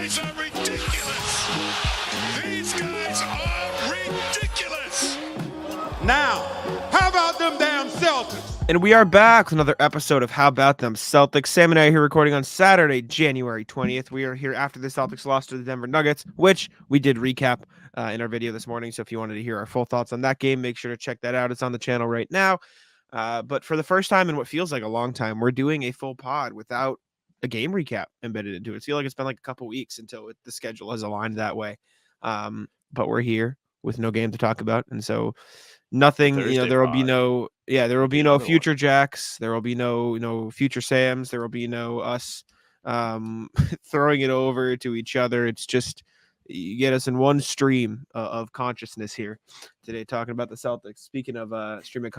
guys are ridiculous. These guys are ridiculous. Now, how about them damn Celtics? And we are back with another episode of How About Them Celtics. Sam and I are here recording on Saturday, January 20th. We are here after the Celtics lost to the Denver Nuggets, which we did recap in our video this morning. So if you wanted to hear our full thoughts on that game, make sure to check that out. It's on the channel right now. But for the first time in what feels like a long time, we're doing a full pod without a game recap embedded into it. I feel like it's been like a couple weeks until the schedule has aligned that way. But we're here with no game to talk about. And so nothing, Thursday there will be pod. there will be Be no another future Jacks. There will be no future Sams. There will be no us throwing it over to each other. It's just you get us in one stream of consciousness here today, talking about the Celtics. Speaking of stream of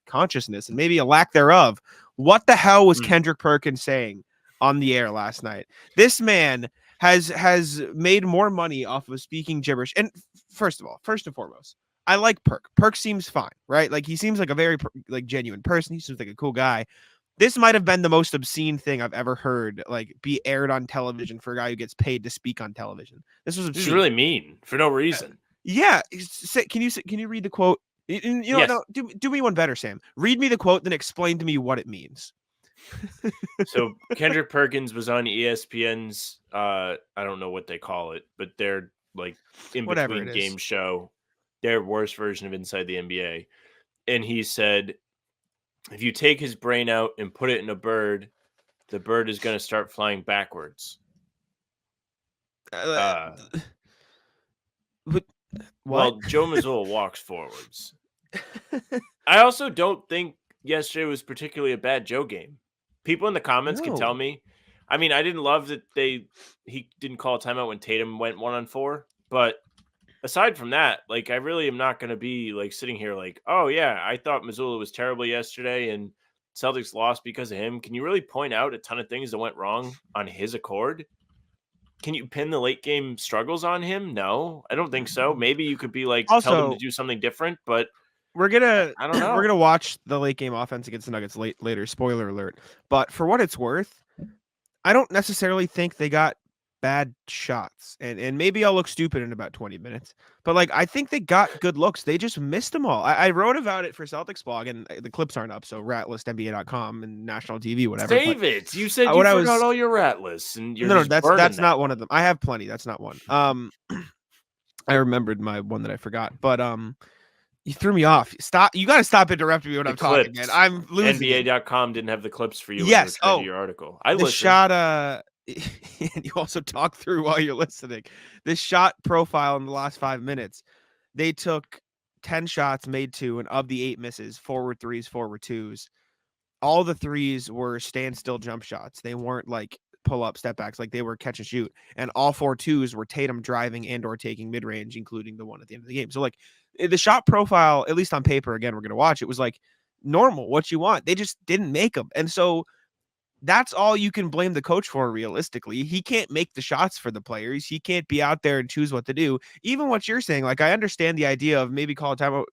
consciousness and maybe a lack thereof, what the hell was Kendrick Perkins saying on the air last night? This man has made more money off of speaking gibberish. And first and foremost, I like Perk. Perk seems fine, right? Like he seems like a very genuine person. He seems like a cool guy. This might have been the most obscene thing I've ever heard, like be aired on television for a guy who gets paid to speak on television. This was obscene. This is really mean for no reason. Yeah. Can you read the quote? Yes. No, do me one better, Sam. Read me the quote, then explain to me what it means. So Kendrick Perkins was on ESPN's I don't know what they call it, but they're like in Whatever between it game is. show, their worst version of Inside the NBA. And he said, if you take his brain out and put it in a bird, the bird is going to start flying backwards. What? Well, Joe Mazzulla walks forwards. I also don't think yesterday was particularly a bad Joe game. People in the comments can tell me. I mean, I didn't love that he didn't call a timeout when Tatum went 1-on-4, but aside from that, like I really am not going to be like sitting here like, oh yeah, I thought Mazzulla was terrible yesterday and Celtics lost because of him. Can you really point out a ton of things that went wrong on his accord? Can you pin the late game struggles on him? No, I don't think so. Maybe you could be like, tell them to do something different, but I don't know. We're gonna watch the late game offense against the Nuggets later. Spoiler alert. But for what it's worth, I don't necessarily think they got bad shots. And maybe I'll look stupid in about 20 minutes. But like I think they got good looks. They just missed them all. I wrote about it for Celtics blog, and the clips aren't up. So ratlistnba.com and national TV, whatever. Save it. You said you forgot all your rat lists, and you're no, that's not one of them. I have plenty. That's not one. I remembered my one that I forgot, but you threw me off. Stop! You got to stop interrupting me when I'm talking, man. I'm losing. NBA.com didn't have the clips for you. Yes. When you were your article. I the listened. Shot. And you also talk through while you're listening. This shot profile in the last 5 minutes, they took 10 shots, made 2, and of the 8 misses, 4 were threes, 4 were twos. All the threes were standstill jump shots. They weren't like pull up step backs, like they were catch and shoot. And all 4 twos were Tatum driving and or taking mid range, including the one at the end of the game. So like the shot profile, at least on paper, again, we're gonna watch. It was like normal, what you want. They just didn't make them, and so that's all you can blame the coach for. Realistically, he can't make the shots for the players. He can't be out there and choose what to do. Even what you're saying, like I understand the idea of maybe call a timeout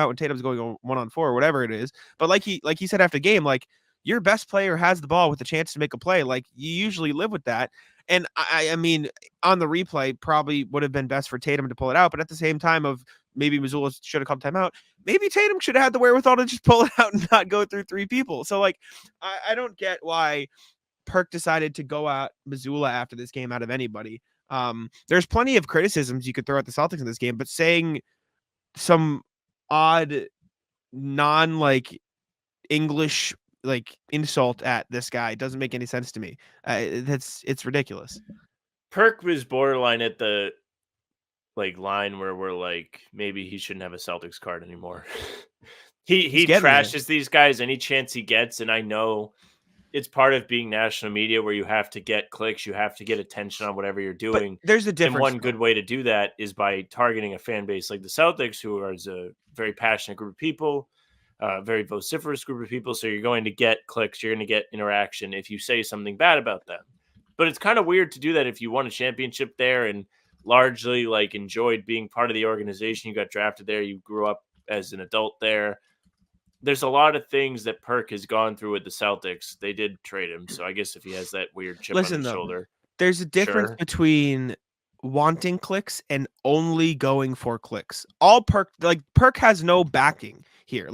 when Tatum's going 1-on-4 or whatever it is. But like he said after the game, like your best player has the ball with a chance to make a play. Like you usually live with that. And I mean, on the replay, probably would have been best for Tatum to pull it out. But at the same time, of maybe Mazzulla should have called timeout. Maybe Tatum should have had the wherewithal to just pull it out and not go through 3 people. So like, I don't get why Perk decided to go out Mazzulla after this game out of anybody. There's plenty of criticisms you could throw at the Celtics in this game, but saying some odd non English insult at this guy doesn't make any sense to me. It's ridiculous. Perk was borderline at the line where we're like, maybe he shouldn't have a Celtics card anymore. he trashes these guys any chance he gets, and I know it's part of being national media where you have to get clicks, you have to get attention on whatever you're doing. But there's a difference. And one good way to do that is by targeting a fan base like the Celtics, who are a very passionate group of people, very vociferous group of people. So you're going to get clicks, you're going to get interaction if you say something bad about them. But it's kind of weird to do that if you won a championship there and largely enjoyed being part of the organization. You got drafted there. You grew up as an adult there. There's a lot of things that Perk has gone through with the Celtics. They did trade him. So I guess if he has that weird chip on his shoulder. there's a difference Sure. between wanting clicks and only going for clicks. All Perk has no backing here.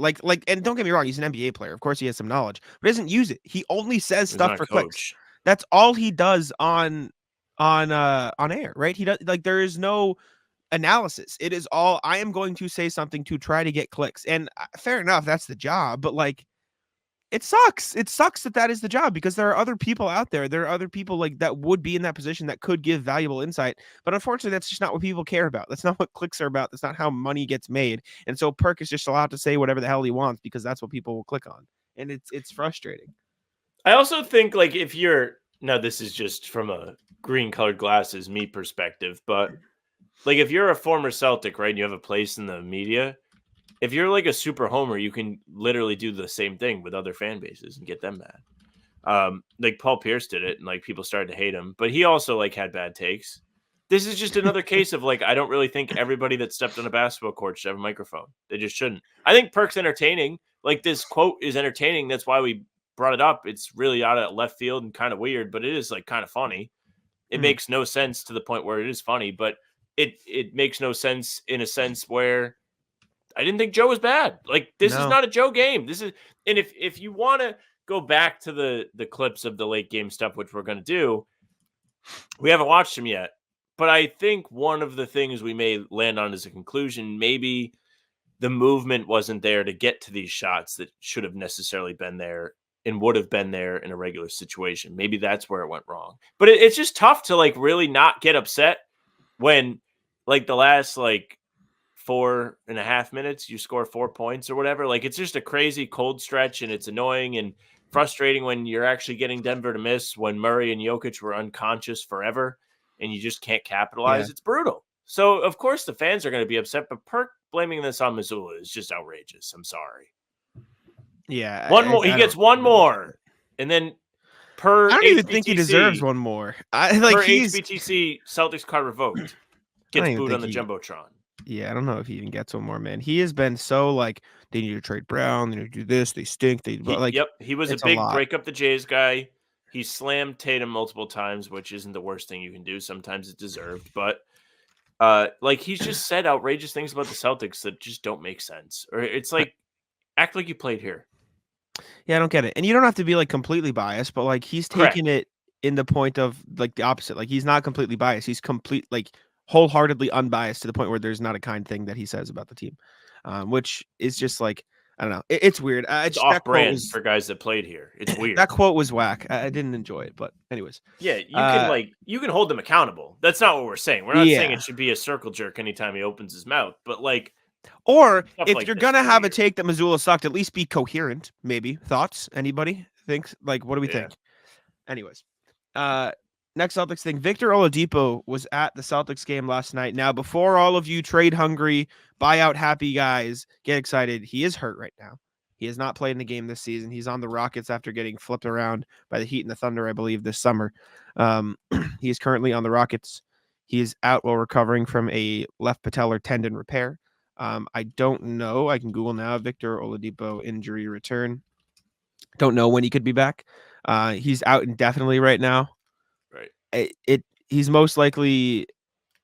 And don't get me wrong, he's an NBA player. Of course he has some knowledge, but doesn't use it. He only says He's stuff not for a clicks. coach. That's all he does on air, right? He does there is no analysis. It is all I am going to say something to try to get clicks. And fair enough, that's the job, but like it sucks. It sucks that is the job because there are other people out there. There are other people like that would be in that position that could give valuable insight. But unfortunately, that's just not what people care about. That's not what clicks are about. That's not how money gets made. And so Perk is just allowed to say whatever the hell he wants because that's what people will click on. And it's frustrating. I also think like if you're now this is just from a green colored glasses me perspective, but like if you're a former Celtic, right, and you have a place in the media, if you're like a super homer, you can literally do the same thing with other fan bases and get them mad. Like Paul Pierce did it, and like people started to hate him, but he also like had bad takes. This is just another case of like I don't really think everybody that stepped on a basketball court should have a microphone. They just shouldn't. I think Perk's entertaining. Like this quote is entertaining. That's why we brought it up. It's really out of left field and kind of weird, but it is like kind of funny. It makes no sense to the point where it is funny, but it makes no sense in a sense where I didn't think Joe was bad. Like this is not a Joe game. This is, and if you want to go back to the clips of the late game stuff, which we're going to do, we haven't watched them yet. But I think one of the things we may land on as a conclusion, maybe the movement wasn't there to get to these shots that should have necessarily been there and would have been there in a regular situation. Maybe that's where it went wrong. But it's just tough to like really not get upset when like the last like 4.5 minutes, you score 4 points or whatever. Like it's just a crazy cold stretch and it's annoying and frustrating when you're actually getting Denver to miss when Murray and Jokic were unconscious forever and you just can't capitalize. Yeah. It's brutal. So of course the fans are going to be upset, but Perk blaming this on Mazzulla is just outrageous. I'm sorry. Yeah. One more. He gets one more. And then per I don't even think he HBTC deserves one more. per HBTC, Celtics card revoked. Gets booed on the Jumbotron. Yeah, I don't know if he even gets one more, man. He has been so like they need to trade Brown, they need to do this, they stink. He was a big break up the Jays guy. He slammed Tatum multiple times, which isn't the worst thing you can do. Sometimes it's deserved, but like he's just said outrageous things about the Celtics that just don't make sense. Or it's like act like you played here. Yeah, I don't get it. And you don't have to be like completely biased, but like he's taking it in the point of like the opposite. Like he's not completely biased. He's wholeheartedly unbiased to the point where there's not a kind thing that he says about the team, which is just like I don't know. It's weird. It's off brand for guys that played here. It's weird. That quote was whack. I didn't enjoy it, but anyways. Yeah, you can hold them accountable. That's not what we're saying. We're not saying it should be a circle jerk anytime he opens his mouth, but like. Or if like you're gonna have a take that Mazzulla sucked, at least be coherent. Maybe thoughts. Anybody thinks like what do we think? Anyways, next Celtics thing. Victor Oladipo was at the Celtics game last night. Now, before all of you trade hungry, buyout happy guys get excited, he is hurt right now. He has not played in the game this season. He's on the Rockets after getting flipped around by the Heat and the Thunder, I believe, this summer. He is currently on the Rockets. He is out while recovering from a left patellar tendon repair. I don't know. I can Google now. Victor Oladipo injury return. Don't know when he could be back. He's out indefinitely right now. Right. He's most likely.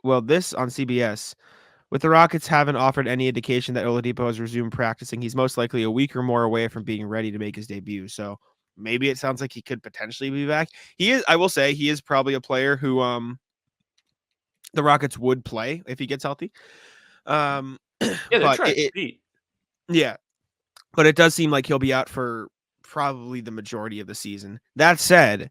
Well, this on CBS. With the Rockets haven't offered any indication that Oladipo has resumed practicing, he's most likely a week or more away from being ready to make his debut. So maybe it sounds like he could potentially be back. He is. I will say he is probably a player who the Rockets would play if he gets healthy. Yeah, they're trying to compete. Yeah, but it does seem like he'll be out for probably the majority of the season. That said,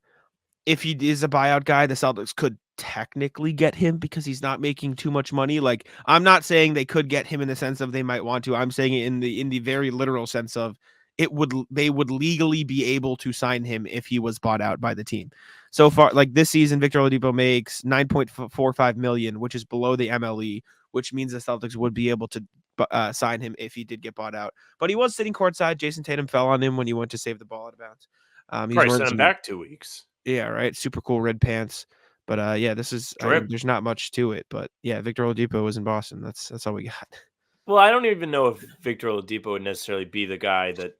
if he is a buyout guy, the Celtics could technically get him because he's not making too much money. Like I'm not saying they could get him in the sense of they might want to. I'm saying it in the very literal sense of they would legally be able to sign him if he was bought out by the team. So far, like this season, Victor Oladipo makes $9.45 million, which is below the MLE, which means the Celtics would be able to sign him if he did get bought out. But he was sitting courtside. Jason Tatum fell on him when he went to save the ball out of bounds. Probably sent him back 2 weeks. Yeah, right. Super cool red pants. But yeah, this is there's not much to it. But yeah, Victor Oladipo was in Boston. That's all we got. Well, I don't even know if Victor Oladipo would necessarily be the guy that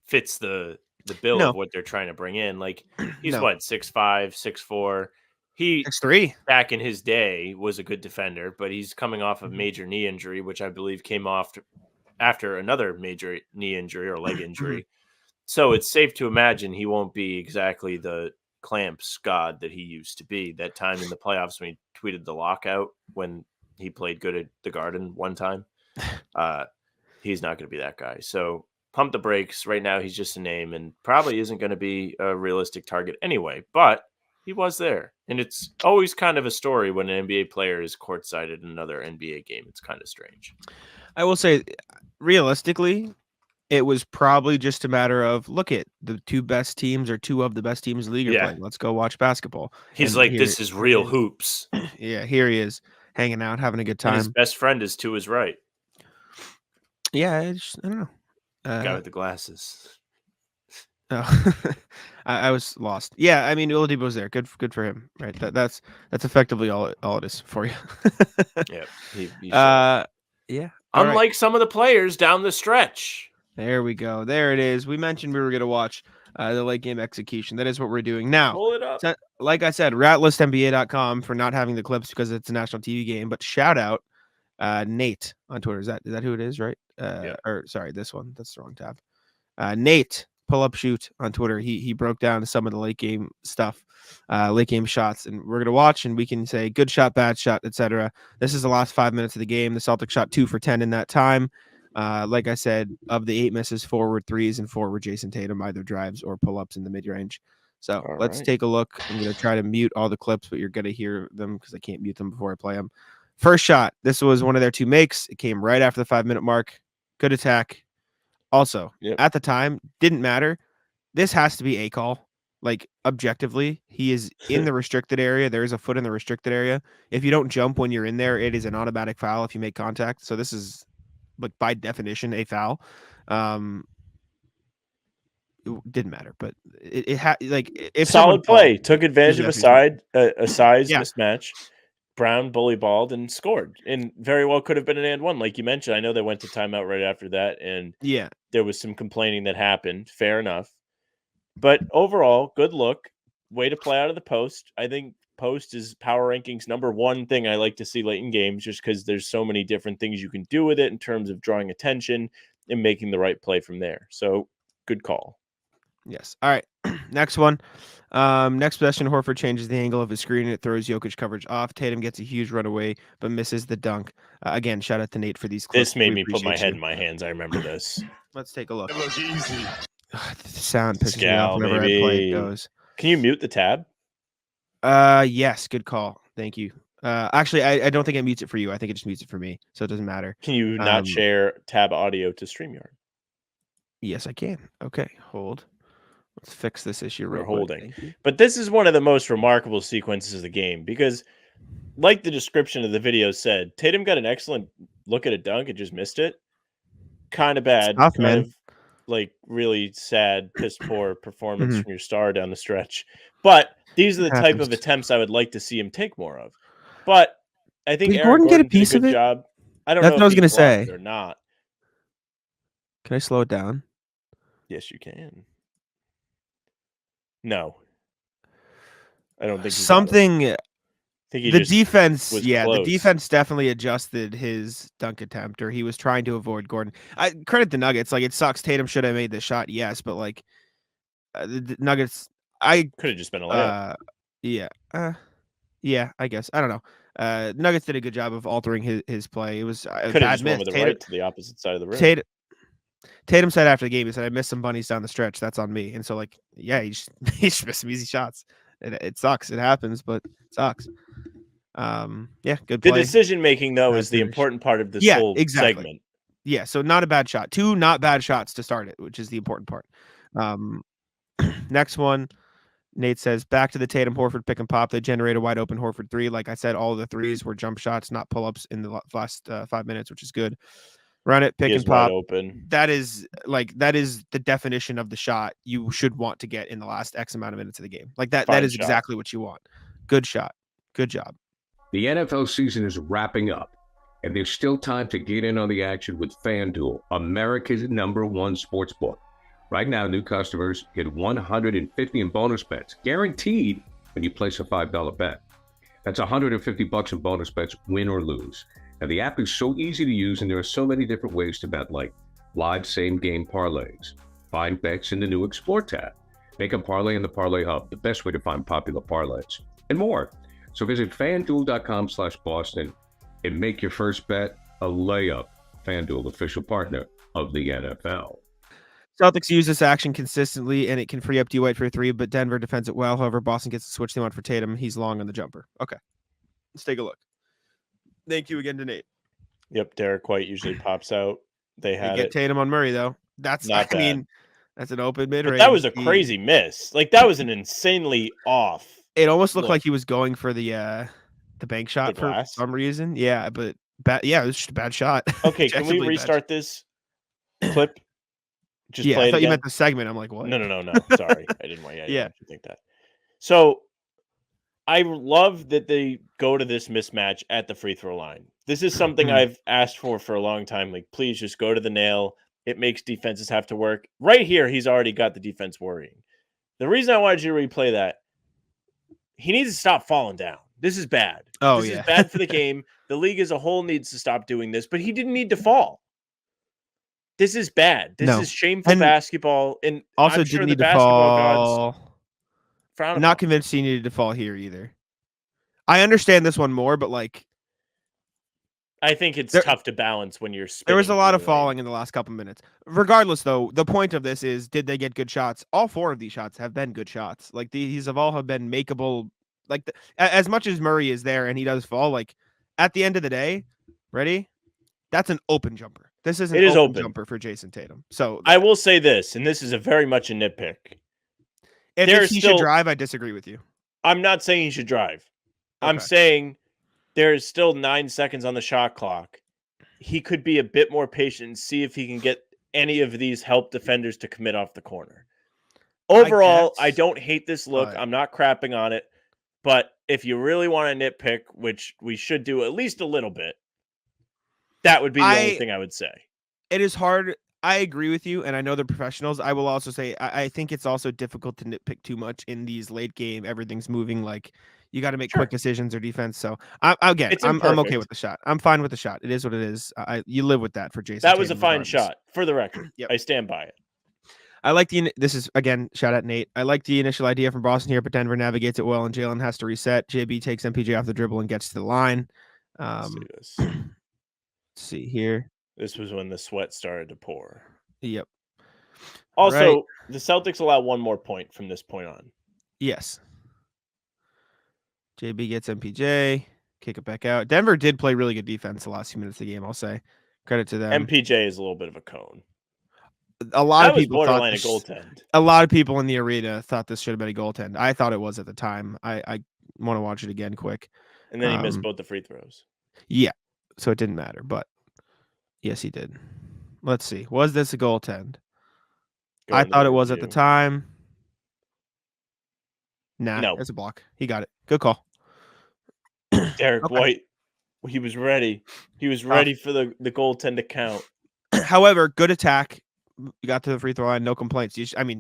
fits the bill of what they're trying to bring in. Like he's 6'5", 6'4". He 6'3". back in his day was a good defender, but he's coming off of major knee injury, which I believe came off after another major knee injury or leg injury. So it's safe to imagine he won't be exactly the clamps god that he used to be. That time in the playoffs when he tweeted the lockout when he played good at the Garden one time, he's not going to be that guy. So pump the brakes. Right now, he's just a name and probably isn't going to be a realistic target anyway. But he was there, and it's always kind of a story when an NBA player is courtside at another NBA game. It's kind of strange. I will say, realistically, it was probably just a matter of look at the two best teams or two of the best teams in the league are playing. Let's go watch basketball. He's and like, this is real hoops. Yeah, here he is hanging out, having a good time. And his best friend is to his right. Yeah, I don't know. Guy with the glasses. Oh, I was lost. Yeah, I mean, Oladipo's there. Good for him, right? That's effectively all it is for you. Yeah. Yeah. Unlike some of the players down the stretch. There we go. There it is. We mentioned we were going to watch the late game execution. That is what we're doing now. Pull it up. Like I said, ratlistnba.com for not having the clips because it's a national TV game. But shout out Nate on Twitter. Is that who it is, right? Or sorry, this one. That's the wrong tab. Nate, pull up shoot on Twitter. He broke down some of the late game stuff, late game shots, and we're gonna watch and we can say good shot, bad shot, etc. This is the last 5 minutes of the game. The Celtics shot 2 for 10 in that time. Like I said, of the 8 misses, 4 were threes and 4 were Jason Tatum, either drives or pull-ups in the mid-range. So let's take a look. I'm going to try to mute all the clips, but you're going to hear them because I can't mute them before I play them. First shot. This was one of their 2 makes. It came right after the 5-minute mark. Good attack. Also, at the time, didn't matter. This has to be a call. Like, objectively, he is in the restricted area. There is a foot in the restricted area. If you don't jump when you're in there, it is an automatic foul if you make contact. So this is, like, by definition, a foul. It didn't matter, but it had like if solid play took advantage of a size mismatch. Brown bully balled and scored, and very well could have been an and one, like you mentioned. I know they went to timeout right after that, and there was some complaining that happened. Fair enough, but overall, good look. Way to play out of the post. I think post is power rankings number 1 thing I like to see late in games, just because there's so many different things you can do with it in terms of drawing attention and making the right play from there. So good call. Yes. All right. Next one. Next possession, Horford changes the angle of his screen and it throws Jokic coverage off. Tatum gets a huge runaway, but misses the dunk. Again, shout out to Nate for these clips. This made me put my head in my hands. I remember this. Let's take a look. It was easy. The sound pisses me off whenever I play it goes. Can you mute the tab? Yes. Good call. Thank you. Actually, I don't think it mutes it for you. I think it just mutes it for me, so it doesn't matter. Can you not share tab audio to StreamYard? Yes, I can. Okay, hold. Let's fix this issue real quick. Holding. But this is one of the most remarkable sequences of the game because, like the description of the video said, Tatum got an excellent look at a dunk and just missed it. Kind of bad. Tough, man. Of, like, really sad, piss poor performance from your star down the stretch. But these are the type of attempts I would like to see him take more of. But I think did Gordon get a piece of it? Job. I don't know. That's what I was going to say. Or not. Can I slow it down? Yes, you can. No, I don't think something. I think the defense, close. The defense definitely adjusted his dunk attempt, or he was trying to avoid Gordon. I credit the Nuggets. Like, it sucks. Tatum should have made the shot, yes, but like the Nuggets, I could have just been a layup. Yeah, I guess I don't know. Nuggets did a good job of altering his play. It was could have just went with the right to the opposite side of the rim. Tatum said after the game, he said, "I missed some bunnies down the stretch. That's on me." And so, like, yeah, he just missed some easy shots. It sucks. It happens, but it sucks. Good play. The decision making, though, is the important part of this whole segment. Yeah, so not a bad shot. 2 not bad shots to start it, which is the important part. Next one, Nate says, back to the Tatum Horford pick and pop. They generate a wide open Horford 3. Like I said, all of the threes were jump shots, not pull-ups in the last 5 minutes, which is good. Run it, pick and pop. Open. That is the definition of the shot you should want to get in the last X amount of minutes of the game. Like that is exactly what you want. Good shot. Good job. The NFL season is wrapping up, and there's still time to get in on the action with FanDuel, America's #1 sportsbook. Right now, new customers get $150 in bonus bets, guaranteed when you place a $5 bet. That's $150 in bonus bets, win or lose. Now, the app is so easy to use, and there are so many different ways to bet, like live same-game parlays, find bets in the new Explore tab, make a parlay in the Parlay Hub, the best way to find popular parlays, and more. So visit FanDuel.com/Boston and make your first bet a layup. FanDuel, official partner of the NFL. Celtics use this action consistently, and it can free up D. White for a three, but Denver defends it well. However, Boston gets to switch them on for Tatum. He's long on the jumper. Okay. Let's take a look. Thank you again to Nate. Yep, Derek White usually pops out. They had it. Tatum on Murray, though. That's Not I bad. mean, that's an open mid range. But that was a crazy miss. Like, that was an insanely off. It almost looked look. like he was going for the bank shot The for glass? some reason. Yeah, but it was just a bad shot. Okay, can we Objectively bad restart this clip? Just Yeah, play I it thought you again? meant the segment. I'm like, what? No. Sorry. I didn't want you Yeah. to think that. So I love that they go to this mismatch at the free throw line. This is something Mhm. I've asked for a long time. Like, please just go to the nail. It makes defenses have to work. Right here, he's already got the defense worrying. The reason I wanted you to replay that, he needs to stop falling down. This is bad. Oh, This yeah. is bad for the game. The league as a whole needs to stop doing this, but he didn't need to fall. This is bad. This No. is shameful And basketball. And Also, I'm didn't sure the need to basketball gods fall. frown I'm upon not it. convinced he needed to fall here either. I understand this one more, but like I think it's There- tough to balance when you're there was a spinning lot through of the lane. falling in the last couple minutes. Regardless, though, the point of this is, did they get good shots? All four of these shots have been good shots. Like these have all have been makeable. Like as much as Murray is there and he does fall, like at the end of the day, ready? That's an open jumper. This is an It is open open. jumper for Jason Tatum. So I will say this, and this is a very much a nitpick. if there's he still- should drive, I disagree with you. I'm not saying he should drive. I'm Okay. saying there is still 9 seconds on the shot clock. He could be a bit more patient and see if he can get any of these help defenders to commit off the corner. Overall, I guess, don't hate this look. but- I'm not crapping on it. But if you really want to nitpick, which we should do at least a little bit, that would be the only thing I would say. It is hard. I agree with you, and I know they're professionals. I will also say I think it's also difficult to nitpick too much in these late game. Everything's moving. Like you got to make quick decisions or defense. So I'm It's okay imperfect. with the shot. I'm fine with the shot. It is what it is. You live with that for Jason. That was a Tatum fine regardless. shot, for the record. Yep. I stand by it. I like this is again shout out Nate. I like the initial idea from Boston here, but Denver navigates it well, and Jalen has to reset. JB takes MPJ off the dribble and gets to the line. Let's see this. Let's see here. This was when the sweat started to pour. Yep. Also, Right. the Celtics allow one more point from this point on. Yes. JB gets MPJ, kick it back out. Denver did play really good defense the last few minutes of the game, I'll say. Credit to them. MPJ is a little bit of a cone. A lot That of was people thought borderline a this- goaltend. a lot of people in the arena thought this should have been a goaltend. I thought it was at the time. I want to watch it again quick. And then he missed Um, both the free throws. Yeah. So it didn't matter, but yes, he did. Let's see. Was this a goaltend? Go I into thought the it was at the review. time. Nah, No. it's a block. He got it. Good call. Derek Okay. White, he was ready. He was ready for the goaltend to count. However, good attack. You got to the free throw line, no complaints.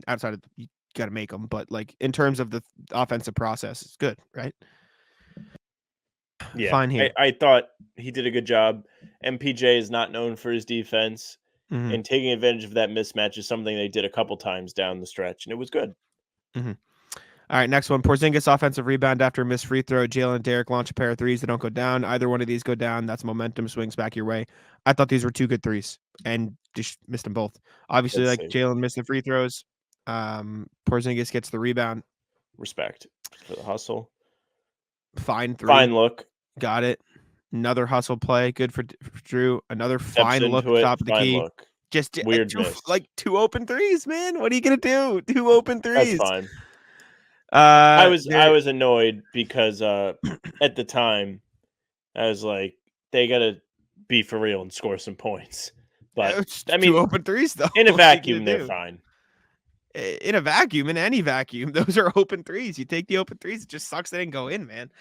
Outside of you got to make them, but like in terms of the offensive process, it's good, right? Yeah, Fine here. I thought he did a good job. MPJ is not known for his defense, Mhm. and taking advantage of that mismatch is something they did a couple times down the stretch, and it was good. All right, next one. Porzingis offensive rebound after a missed free throw. Jalen and Derek launch a pair of threes that don't go down. Either one of these go down. That's momentum swings back your way. I thought these were two good threes and just missed them both. Obviously, Let's like see. Jalen missed the free throws. Porzingis gets the rebound. Respect for the hustle. Fine three. Fine look. Got it. Another hustle play. Good for Drew. Another Steps fine look into it. top of the Fine key. look. Just Weird two, miss. like two open threes, man. What are you gonna do? Two open That's threes. fine. I I was annoyed because at the time I was like, they gotta be for real and score some points. But I mean, two open threes though. in a What are you vacuum, gonna they're do? fine. In a vacuum, in any vacuum, those are open threes. You take the open threes. It just sucks they didn't go in, man.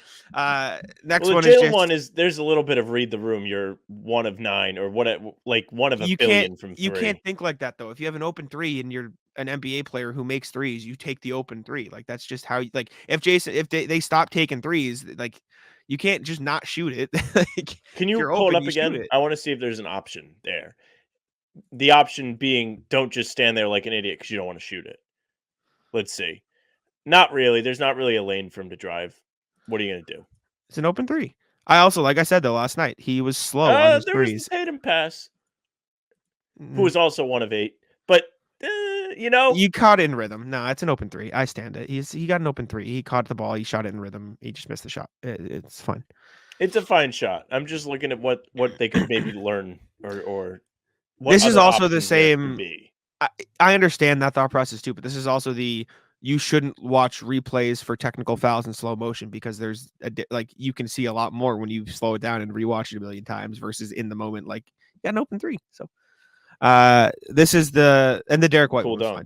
Next Well, one the is Jalen just one is there's a little bit of read the room. You're 1 of 9 or what? Like 1 of a you billion can't from 3. you can't think like that though. If you have an open three and you're an NBA player who makes threes, you take the open three. Like that's just how. Like if they stop taking threes, like You can't just not shoot it. Like, Can if you you're pull open, it up you shoot again? it. I want to see if there's an option there. The option being, don't just stand there like an idiot because you don't want to shoot it. Let's see. Not really. There's not really a lane for him to drive. What are you going to do? It's an open three. I also, like I said though, last night he was slow on his There was threes. the Tatum pass, who Mm, was also 1 of 8. But, you know, You caught it in rhythm. No, it's an open three. I stand it. He got an open three. He caught the ball. He shot it in rhythm. He just missed the shot. It's fine. it's a fine shot. I'm just looking at what they could maybe learn or what This is other also the options there could same. be. I understand that thought process too, but this is also you shouldn't watch replays for technical fouls in slow motion because there's like you can see a lot more when you slow it down and rewatch it a million times versus in the moment like you got an open three. So this is the Derek White Cool one was fine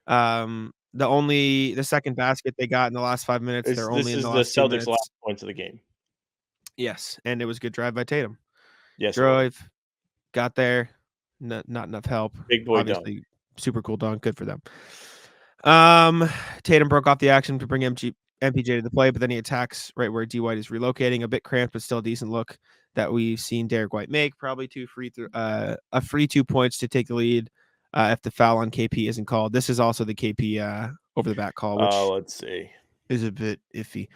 dunk. too. The second basket they got in the last 5 minutes, This they're only in is the the last 2 Celtics' minutes. last points of the game. Yes, and it was a good drive by Tatum. Yes, it was. Drive, got there, not enough help. Big boy Obviously, dunk. super cool dunk, good for them. Tatum broke off the action to bring MPJ to the play, but then he attacks right where D White is relocating, a bit cramped, but still a decent look that we've seen Derek White make. Probably a free 2 points to take the lead if the foul on KP isn't called. This is also the KP over the back call, which Let's see. is a bit iffy.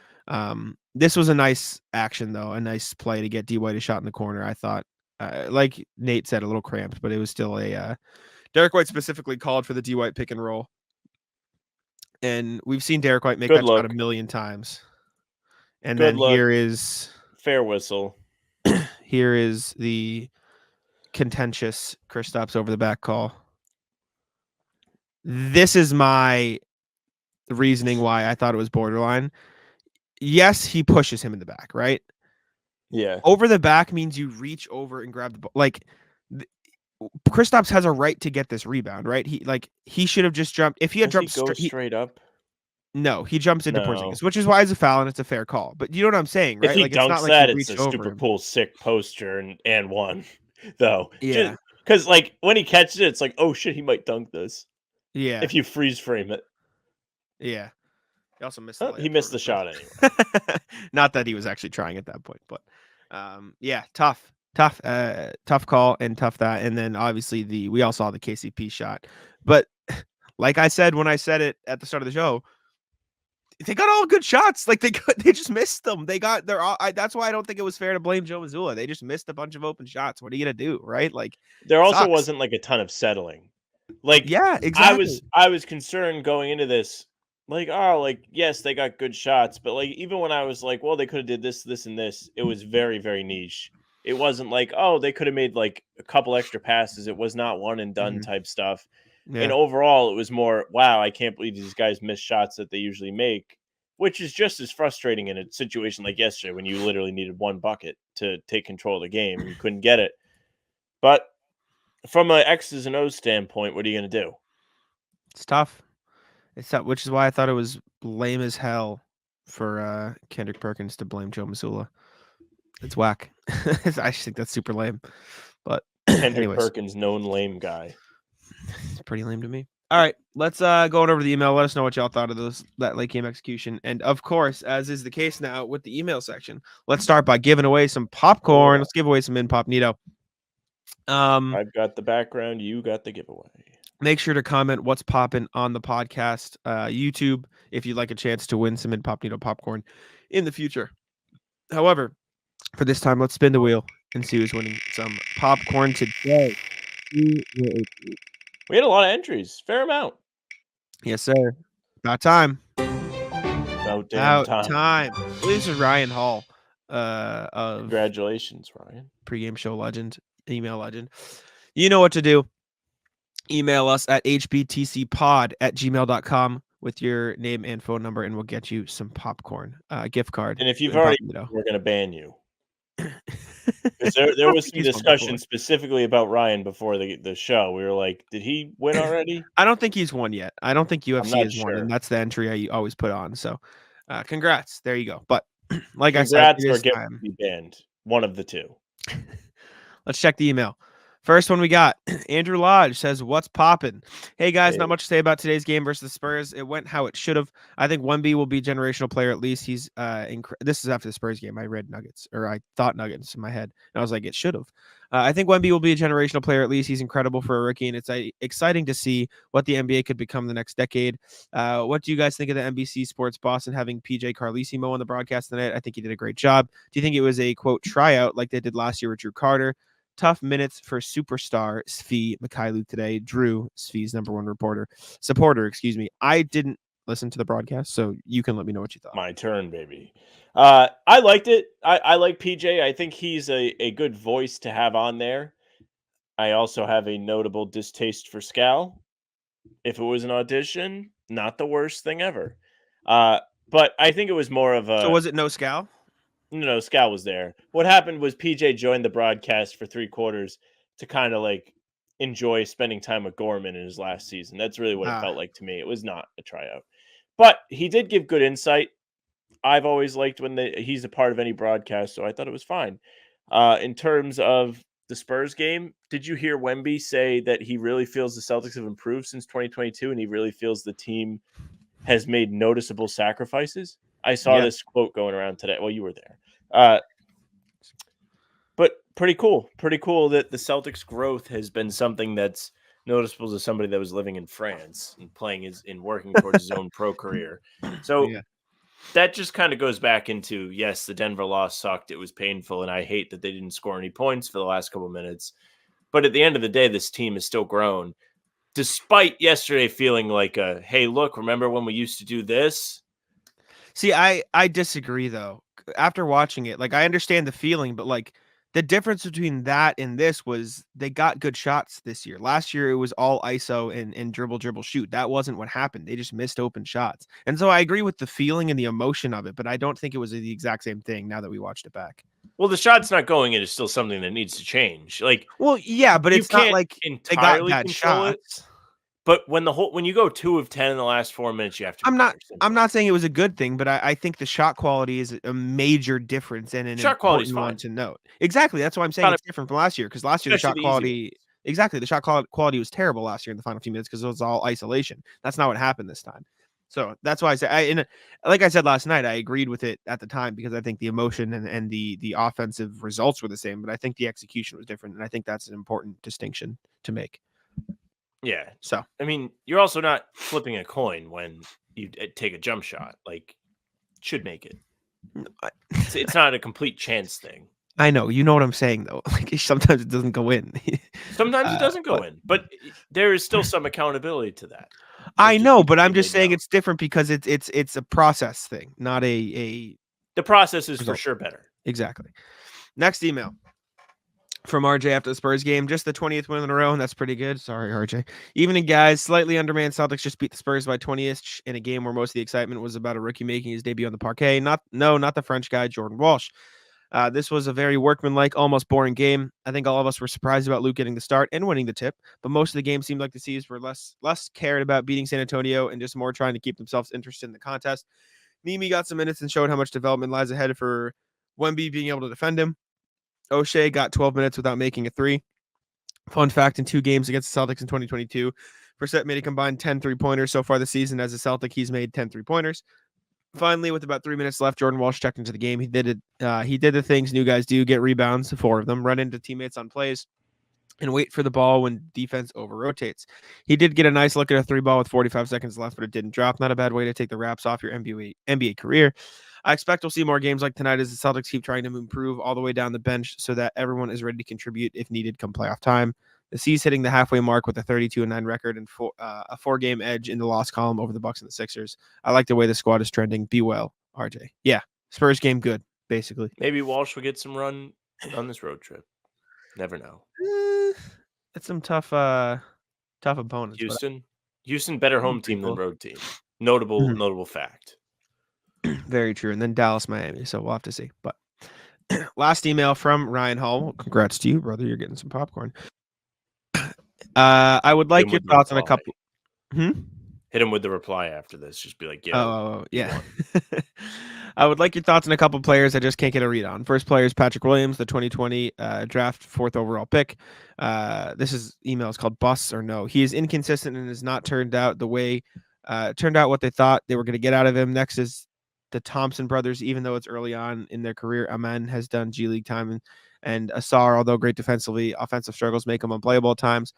This was a nice action though, a nice play to get D White a shot in the corner. I thought, like Nate said, a little cramped, but it was still a Derek White specifically called for the D White pick and roll. And we've seen Derek White make Good that shot look. a million times. And Good then look. here is Fair whistle. the contentious Kristaps over the back call. This is my reasoning why I thought it was borderline. Yes, he pushes him in the back, right? Yeah. Over the back means you reach over and grab the ball. Like Kristaps has a right to get this rebound, right? He should have just jumped. If he had jumped straight up. No, he jumps into No. Porzingis, which is why it's a foul and it's a fair call. But you know what I'm saying, right? If he Like dunks it's not like that, he it's reached a over super him. cool, sick poster and one, though. Yeah. Because, like, when he catches it, it's like, oh, shit, he might dunk this. Yeah. If you freeze frame it. Yeah. He also missed He missed the shot anyway. Not that he was actually trying at that point, but yeah, tough call and tough that. And then obviously we all saw the KCP shot. But like I said when I said it at the start of the show, they got all good shots. Like they just missed them. That's why I don't think it was fair to blame Joe Mazzulla. They just missed a bunch of open shots. What are you gonna do, right? Like there also sucks. wasn't like a ton of settling. Like yeah, exactly. I was concerned going into this. Like, oh, like, yes, they got good shots, but like even when I was like, well, they could have did this, this, and this, it was very, very niche. It wasn't like, oh, they could have made like a couple extra passes. It was not one and done type stuff. Yeah. And overall, it was more, wow, I can't believe these guys miss shots that they usually make, which is just as frustrating in a situation like yesterday when you literally needed one bucket to take control of the game and you couldn't get it. But from an X's and O's standpoint, what are you going to do? It's tough. It's tough, which is why I thought it was lame as hell for Kendrick Perkins to blame Joe Mazzulla. It's whack. I just think that's super lame. But Kendrick Perkins, known lame guy. It's pretty lame to me. All right, let's go on over to the email. Let us know what y'all thought of that late game execution. And of course, as is the case now with the email section, let's start by giving away some popcorn. Let's give away some Incognito. I've got the background. You got the giveaway. Make sure to comment what's popping on the podcast YouTube if you'd like a chance to win some Incognito popcorn in the future. However, for this time, let's spin the wheel and see who's winning some popcorn today. We had a lot of entries. Fair amount. Yes, sir. About time. About damn time. This is Ryan Hall. Of Congratulations, Ryan. Pregame show legend, email legend. You know what to do. Email us at hbtcpod@gmail.com with your name and phone number, and we'll get you some popcorn, gift card. And if you've already, we're going to ban you. There was some discussion specifically about Ryan before the show. We were like, did he win already? I don't think he's won yet. I don't think UFC has won, sure. and that's the entry I always put on. So, congrats. There you go. But like congrats I said, or get to be banned. One of the two. Let's check the email. First one we got, Andrew Lodge says, "What's poppin'? Hey guys, not much to say about today's game versus the Spurs. It went how it should have. I think Wemby will be a generational player at least. He's this is after the Spurs game. I read Nuggets, or I thought Nuggets in my head, and I was like, it should have. I think Wemby will be a generational player at least. He's incredible for a rookie, and it's exciting to see what the NBA could become the next decade. What do you guys think of the NBC Sports Boston having PJ Carlesimo on the broadcast tonight? I think he did a great job. Do you think it was a quote tryout like they did last year with Drew Carter? Tough minutes for superstar Svi Mikhailuk today. Drew, Svi's number one supporter. I didn't listen to the broadcast, so you can let me know what you thought. My turn, baby. I liked it. I like PJ. I think he's a good voice to have on there. I also have a notable distaste for Scal. If it was an audition, not the worst thing ever. But I think it was more of a... So was it no Scal? No, Scal was there. What happened was PJ joined the broadcast for 3 quarters to kind of like enjoy spending time with Gorman in his last season. That's really what it felt like to me. It was not a tryout. But he did give good insight. I've always liked when he's a part of any broadcast, so I thought it was fine. In terms of the Spurs game, did you hear Wemby say that he really feels the Celtics have improved since 2022 and he really feels the team has made noticeable sacrifices? I saw this quote going around today. Well, you were there. But pretty cool. Pretty cool that the Celtics' growth has been something that's noticeable to somebody that was living in France and working towards his own pro career. So that just kind of goes back into, yes, the Denver loss sucked. It was painful, and I hate that they didn't score any points for the last couple minutes. But at the end of the day, this team is still grown. Despite yesterday feeling like hey, look, remember when we used to do this? See, I disagree though. After watching it, like I understand the feeling, but like the difference between that and this was they got good shots this year. Last year it was all ISO and dribble, shoot. That wasn't what happened. They just missed open shots. And so I agree with the feeling and the emotion of it, but I don't think it was the exact same thing now that we watched it back. Well, the shot's not going in is still something that needs to change. Like, well, yeah, but it's not like they got bad shots. But when you go 2 of 10 in the last 4 minutes, you have to. I'm not saying it was a good thing, but I think the shot quality is a major difference and an important one to note. Exactly, that's why I'm saying it's different from last year, because last year the shot quality quality was terrible last year in the final few minutes because it was all isolation. That's not what happened this time. So that's why I say, like I said last night, I agreed with it at the time because I think the emotion and the offensive results were the same, but I think the execution was different, and I think that's an important distinction to make. Yeah. So, I mean, you're also not flipping a coin when you take a jump shot. Like, should make it. It's not a complete chance thing. I know. You know what I'm saying, though. Like, sometimes it doesn't go in. Sometimes it doesn't go in. But there is still some accountability to that. I know, but I'm just saying it's different because it's a process thing, not a The process is for sure better. Exactly. Next email. From RJ after the Spurs game, just the 20th win in a row, and that's pretty good. Sorry, RJ. Evening, guys. Slightly undermanned Celtics just beat the Spurs by 20-ish in a game where most of the excitement was about a rookie making his debut on the parquet. Not the French guy, Jordan Walsh. This was a very workmanlike, almost boring game. I think all of us were surprised about Luke getting the start and winning the tip, but most of the game seemed like the C's were less cared about beating San Antonio and just more trying to keep themselves interested in the contest. Mimi got some minutes and showed how much development lies ahead for Wemby being able to defend him. O'Shea got 12 minutes without making a 3. Fun fact, in 2 games against the Celtics in 2022, Brissett made a combined 10 3-pointers so far this season. As a Celtic, he's made 10 3-pointers. Finally, with about 3 minutes left, Jordan Walsh checked into the game. He did the things new guys do, get rebounds, 4 of them, run into teammates on plays, and wait for the ball when defense over-rotates. He did get a nice look at a 3 ball with 45 seconds left, but it didn't drop. Not a bad way to take the wraps off your NBA career. I expect we'll see more games like tonight as the Celtics keep trying to improve all the way down the bench so that everyone is ready to contribute if needed come playoff time. The C's hitting the halfway mark with a 32-9 record and a 4-game edge in the loss column over the Bucks and the Sixers. I like the way the squad is trending. Be well, RJ. Yeah, Spurs game good, basically. Maybe Walsh will get some run on this road trip. Never know. It's some tough opponents. Houston better home team than road team. Notable fact. Very true. And then Dallas, Miami. So we'll have to see. But last email from Ryan Hall. Congrats to you, brother. You're getting some popcorn. I would like your thoughts on a couple. Hit him with the reply after this. Just be like, yeah. Oh, yeah. I would like your thoughts on a couple players I just can't get a read on. First player is Patrick Williams, the 2020 draft 4th overall pick. This email is called Busts or No. He is inconsistent and has not turned out what they thought they were going to get out of him. Next is the Thompson brothers. Even though it's early on in their career, Amen has done G League time, and Asar, although great defensively, offensive struggles make him unplayable at times.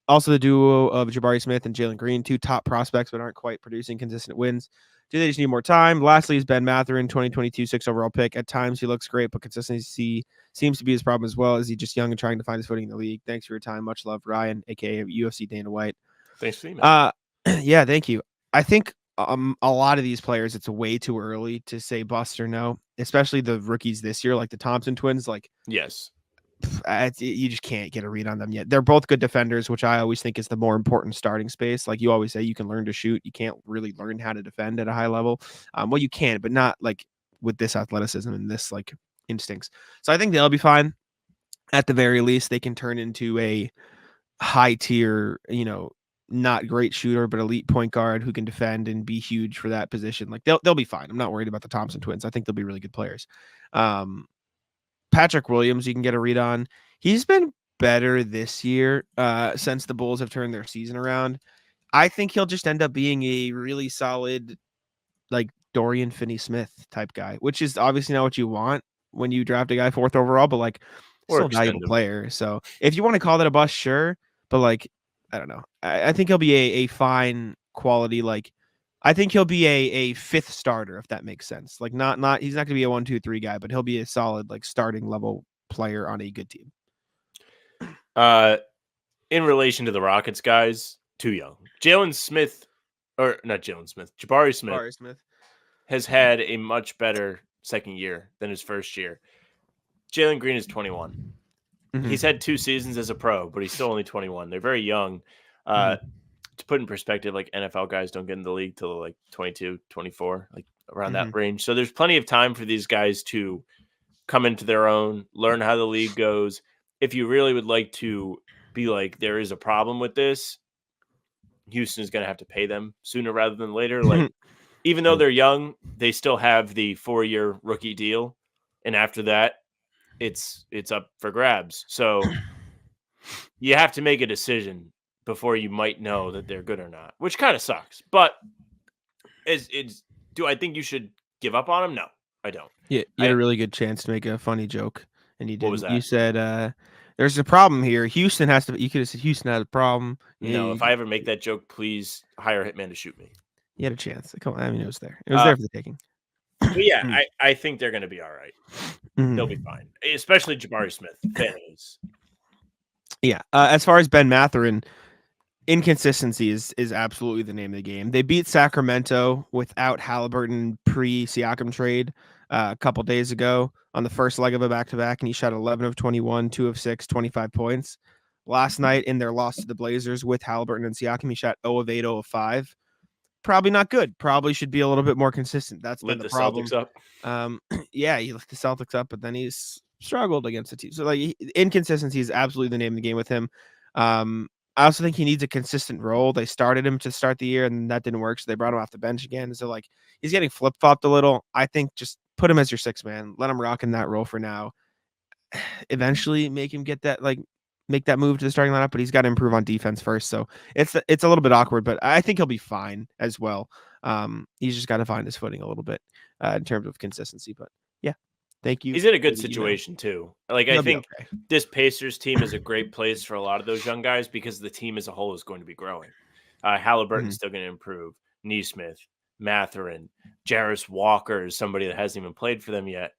Also, the duo of Jabari Smith and Jalen Green, 2 top prospects, but aren't quite producing consistent wins. Do they just need more time? Lastly is Ben Mathurin, 2022 6th overall pick. At times, he looks great, but consistency seems to be his problem as well. Is he just young and trying to find his footing in the league? Thanks for your time. Much love, Ryan, a.k.a. UFC Dana White. Thanks for me. Yeah, thank you. I think a lot of these players, it's way too early to say bust or no, especially the rookies this year, like the Thompson twins. Like, Yes. You just can't get a read on them yet. They're both good defenders, which I always think is the more important starting space. Like you always say, you can learn to shoot. You can't really learn how to defend at a high level. Well, you can, but not like with this athleticism and this like instincts. So I think they'll be fine. At the very least, they can turn into a high tier, not great shooter, but elite point guard who can defend and be huge for that position. Like they'll be fine. I'm not worried about the Thompson twins. I think they'll be really good players. Patrick Williams, you can get a read on. He's been better this year since the Bulls have turned their season around. I think he'll just end up being a really solid, like Dorian Finney-Smith type guy, which is obviously not what you want when you draft a guy 4th overall, but like still a valuable player. So if you want to call that a bust, sure. But like, I don't know. I think he'll be a fine quality, like I think he'll be a 5th starter, if that makes sense. Like not he's not going to be a 1, 2, 3 guy, but he'll be a solid like starting level player on a good team. In relation to the Rockets guys, too young. Jabari Smith has had a much better second year than his first year. Jalen Green is 21. Mm-hmm. He's had 2 seasons as a pro, but he's still only 21. They're very young. To put in perspective, like NFL guys don't get in the league till like 22, 24, like around that range. So there's plenty of time for these guys to come into their own, learn how the league goes. If you really would like to be like, there is a problem with this, Houston is going to have to pay them sooner rather than later. Like, even though they're young, they still have the 4-year rookie deal. And after that, it's up for grabs. So you have to make a decision before you might know that they're good or not, which kind of sucks. But do I think you should give up on them? No, I don't. Yeah, you had a really good chance to make a funny joke, and you didn't. What was that? You said, there's a problem here. Houston has to. You could have said Houston has a problem. No, if I ever make that joke, please hire a hitman to shoot me. You had a chance. Come on, I mean, it was there. It was there for the taking. But yeah, I think they're going to be all right. They'll be fine, especially Jabari Smith. Yeah. As far as Ben Mathurin, inconsistency is absolutely the name of the game. They beat Sacramento without Halliburton pre-Siakam trade a couple days ago on the first leg of a back-to-back, and he shot 11 of 21, 2 of 6, 25 points. Last night in their loss to the Blazers with Halliburton and Siakam, he shot 0 of 8, 0 of 5. Probably not good. Probably should be a little bit more consistent. That's been the problem. Celtics up. Yeah, he lit the Celtics up, but then he's struggled against the team. So like inconsistency is absolutely the name of the game with him. I also think he needs a consistent role. They started him to start the year, and that didn't work, so they brought him off the bench again. So like he's getting flip-flopped a little. I think just put him as your 6th man. Let him rock in that role for now. Eventually make him get that make that move to the starting lineup, but he's got to improve on defense first. So it's a little bit awkward, but I think he'll be fine as well. He's just got to find his footing a little bit in terms of consistency. But yeah, thank you. He's in a good situation too. Like I think this Pacers team is a great place for a lot of those young guys because the team as a whole is going to be growing. Halliburton's still going to improve. Nesmith, Mathurin, Jarris Walker is somebody that hasn't even played for them yet.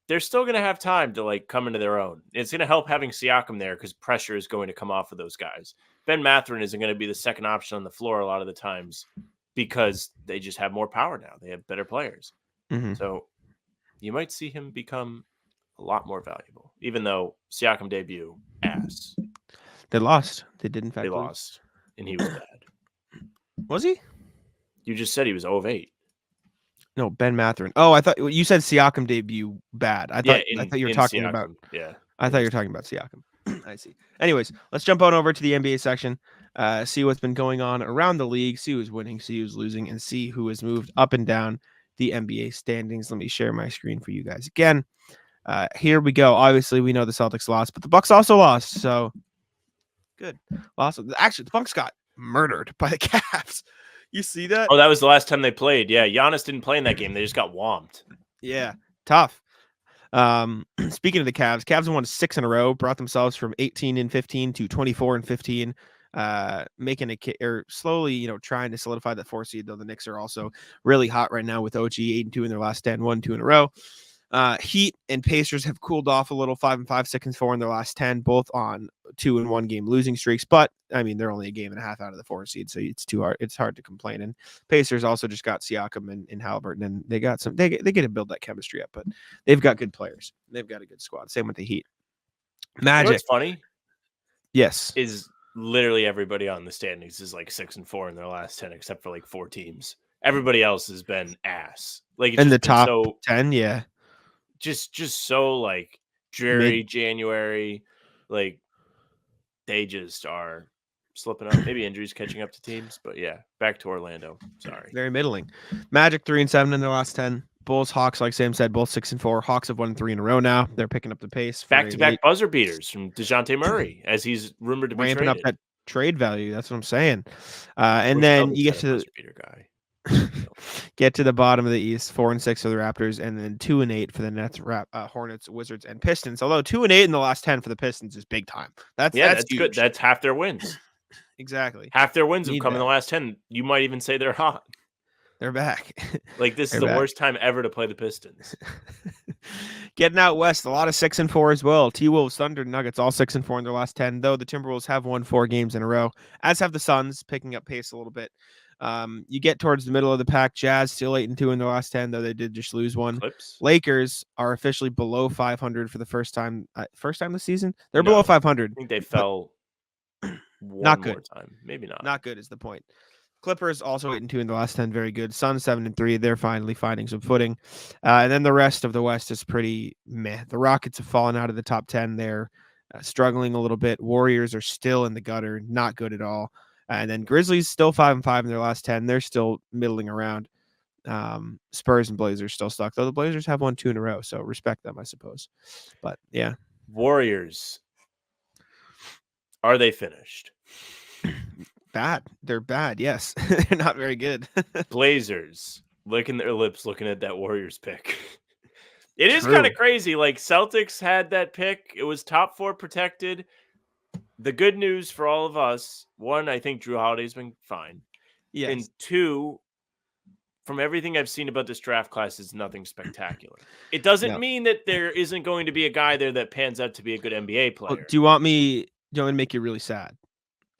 They're still going to have time to like come into their own. It's going to help having Siakam there because pressure is going to come off of those guys. Ben Mathurin isn't going to be the second option on the floor a lot of the times because they just have more power now. They have better players. So you might see him become a lot more valuable, even though Siakam debut ass. They lost. They did in fact. They lost, and he was bad. Was he? You just said he was 0 of 8. No, Ben Mathurin. Oh, I thought you said Siakam debut bad. I thought you were talking Siakam, about. Yeah, I thought you were talking about Siakam. I see. Anyways, let's jump on over to the NBA section. See what's been going on around the league. See who's winning. See who's losing, and see who has moved up and down the NBA standings. Let me share my screen for you guys again. Here we go. Obviously, we know the Celtics lost, but the Bucks also lost. So good. Lost. Actually, the Bucks got murdered by the Cavs. You see that? Oh, that was the last time they played. Yeah, Giannis didn't play in that game. They just got whomped. Yeah, tough. Speaking of the Cavs won 6 in a row, brought themselves from 18-15 to 24-15, making or slowly, trying to solidify that 4 seed. Though the Knicks are also really hot right now with OG 8-2 in their last 10, 1-2 in a row. Heat and Pacers have cooled off a little, 5-5, 6-4 in their last 10, both on 2-1 game losing streaks. But I mean, they're only a game and a half out of the 4 seed, so it's hard to complain. And Pacers also just got Siakam and Halliburton, and they got they get to build that chemistry up. But they've got good players. They've got a good squad. Same with the Heat. Magic. What's funny? Yes. Is literally everybody on the standings is like 6-4 in their last 10, except for like 4 teams. Everybody else has been ass. Like in the top 10, yeah. Just so like dreary January, like they just are slipping up. Maybe injuries catching up to teams, but yeah, back to Orlando. Sorry, very middling. Magic 3-7 in their last 10. Bulls, Hawks, like Sam said, both 6-4. Hawks have won 3 in a row now. They're picking up the pace. Back-to-back buzzer beaters from Dejounte Murray, as he's rumored to be ramping traded. up that trade value. That's what I'm saying. And then you get to buzzer beater guy. Get to the bottom of the East, 4-6 for the Raptors, and then 2-8 for the Nets, Hornets, Wizards, and Pistons. Although 2-8 in the last 10 for the Pistons is big time. That's huge. Good. That's half their wins. Exactly. Half their wins have come in the last 10. You might even say they're hot. They're back. Like this is the worst time ever to play the Pistons. Getting out west, a lot of 6-4 as well. T-Wolves, Thunder, Nuggets, all 6-4 in their last 10. Though the Timberwolves have won 4 games in a row, as have the Suns, picking up pace a little bit. You get towards the middle of the pack. Jazz still 8-2 in their last 10, though they did just lose one. Clips. Lakers are officially below 500 for the first time this season. They're below 500. I think they fell not good. More time. Maybe not. Not good is the point. Clippers also 8-2 in the last 10. Very good. Suns 7-3. They're finally finding some footing. And then the rest of the West is pretty meh. The Rockets have fallen out of the top 10. They're struggling a little bit. Warriors are still in the gutter. Not good at all. And then Grizzlies still 5-5 in their last 10. They're still middling around. Spurs and Blazers still stuck, though the Blazers have won 2 in a row, so respect them, I suppose. But yeah, Warriors. Are they finished? Bad. They're bad. Yes, they're not very good. Blazers licking their lips, looking at that Warriors pick. It is kind of crazy. Like Celtics had that pick. It was top 4 protected. The good news for all of us, 1, I think Drew Holiday's been fine. Yes. And 2, from everything I've seen about this draft class, is nothing spectacular. It doesn't mean that there isn't going to be a guy there that pans out to be a good NBA player. Well, do you want me to make you really sad?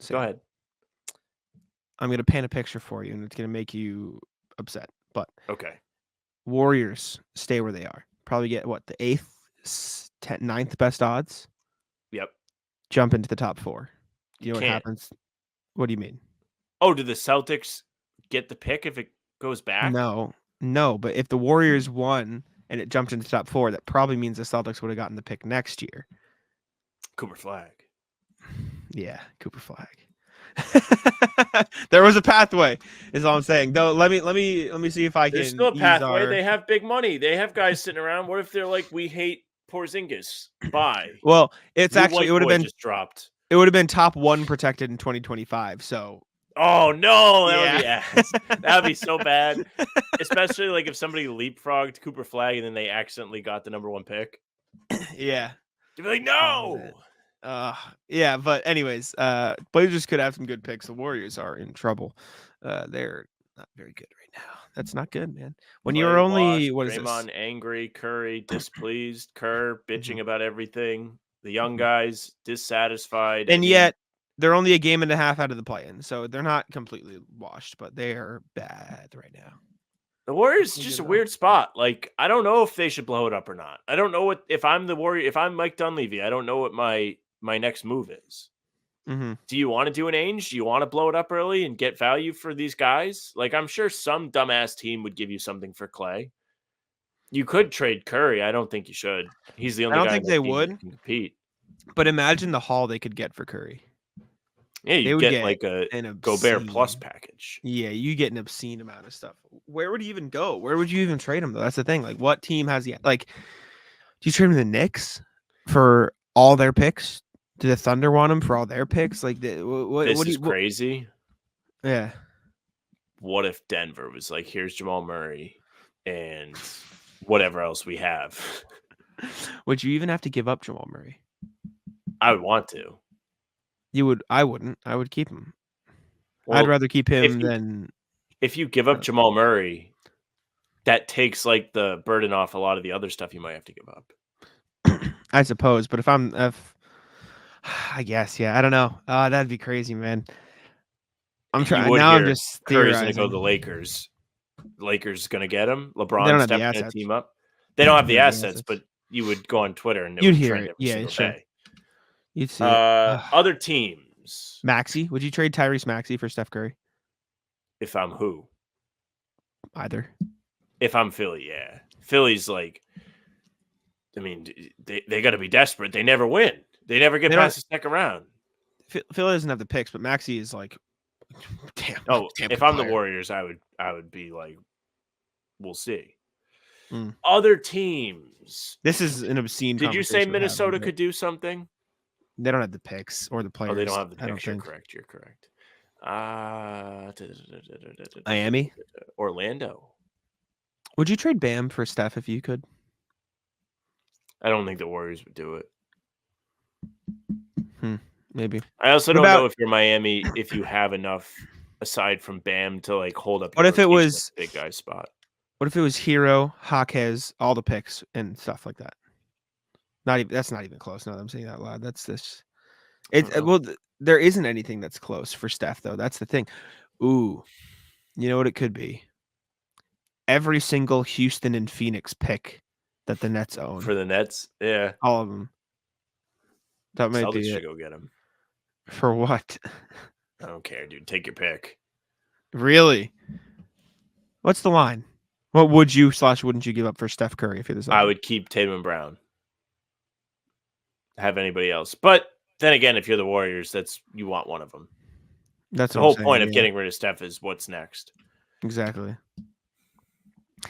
Go ahead. I'm going to paint a picture for you, and it's going to make you upset. But okay, Warriors stay where they are. Probably get, the 8th, 10th, 9th best odds? Yep. Jump into the top 4. Do you know what happens? What do you mean? Oh, do the Celtics get the pick if it goes back? No. But if the Warriors won and it jumped into the top 4, that probably means the Celtics would have gotten the pick next year. Cooper Flag. Yeah, Cooper Flag. There was a pathway, is all I'm saying. Though let me see if I can. There's still a pathway. They have big money. They have guys sitting around. What if they're like, we hate Porzingis? Bye. Well, it's actually it would have been just dropped. It would have been top 1 protected in 2025. So. Oh no, that would be ass. That would be so bad. Especially like if somebody leapfrogged Cooper Flag and then they accidentally got the number 1 pick. Yeah. They'd be like, no. Yeah, but anyways, Blazers could have some good picks. The Warriors are in trouble. They're not very good right now. That's not good, man. When you're only Draymond angry, Curry displeased, Kerr bitching about everything. The young guys dissatisfied, and yet they're only a game and a half out of the play-in, so they're not completely washed, but they are bad right now. The Warriors is just a weird spot. Like, I don't know if they should blow it up or not. I don't know if I'm the Warrior, if I'm Mike Dunleavy, I don't know what my next move is. Mm-hmm. Do you want to do an Ainge? Do you want to blow it up early and get value for these guys? Like, I'm sure some dumbass team would give you something for Clay. You could trade Curry. I don't think you should. He's the only guy. I don't think they would compete. But imagine the haul they could get for Curry. Yeah, They you would get get like a an Gobert Plus obscene. package. Yeah, you get an obscene amount of stuff. Where would he even go? Where would you even trade him though? That's the thing. Like, what team has he? Like, do you trade him to the Knicks for all their picks? Do the Thunder want him for all their picks? Like, what This do is you? crazy. Yeah. What if Denver was like, here's Jamal Murray and whatever else we have? Would you even have to give up Jamal Murray? I would want to. You would. I wouldn't. I would keep him. Well, I'd rather keep him if you, than. if you give up Jamal Murray, that takes like the burden off a lot of the other stuff you might have to give up. I suppose, but if I guess, yeah, I don't know. That'd be crazy, man. I'm You trying would now. I'm hear just Curry's going to go theorizing. to the Lakers. Lakers going to get him. They don't LeBron's have the definitely going to assets. team up. They don't have They the don't have the assets, assets. but you would go on Twitter and it You'd would hear trend it. every Yeah, single sure. day. You'd see it. Other teams. Maxey, would you trade Tyrese Maxey for Steph Curry? If I'm who? Either. If I'm Philly, yeah. Philly's like, I mean, they got to be desperate. They never win. They never get They past the second round. Philly doesn't have the picks, but Maxey is like, damn. Oh, damn if good I'm the player. Warriors, I would be like, we'll see. Mm. Other teams. This is an obscene. Did you say conversation we're having, Minnesota but could do something? They don't have the picks or the players. Oh, they don't have the I don't picks. You're think. correct. You're correct. Miami. Orlando. Would you trade Bam for Steph if you could? I don't think the Warriors would do it. Maybe. I also What don't about- know if you're Miami, if you have enough aside from Bam to like hold up. What your if it rotation was- at the big guy spot? What if it was Hero, Jaquez, all the picks and stuff like that? Not even. That's not even close. Now that I'm saying that out loud. That's this. There isn't anything that's close for Steph though. That's the thing. Ooh, you know what it could be? Every single Houston and Phoenix pick that the Nets own. For the Nets, yeah. All of them. That might Celtics be should it. go get him. For what? I don't care, dude. Take your pick. Really? What's the line? What would you / wouldn't you give up for Steph Curry if you're the Celtics? I would keep Tatum and Brown. Have anybody else. But then again, if you're the Warriors, you want one of them. That's The what I'm whole saying, point of yeah. getting rid of Steph is what's next. Exactly.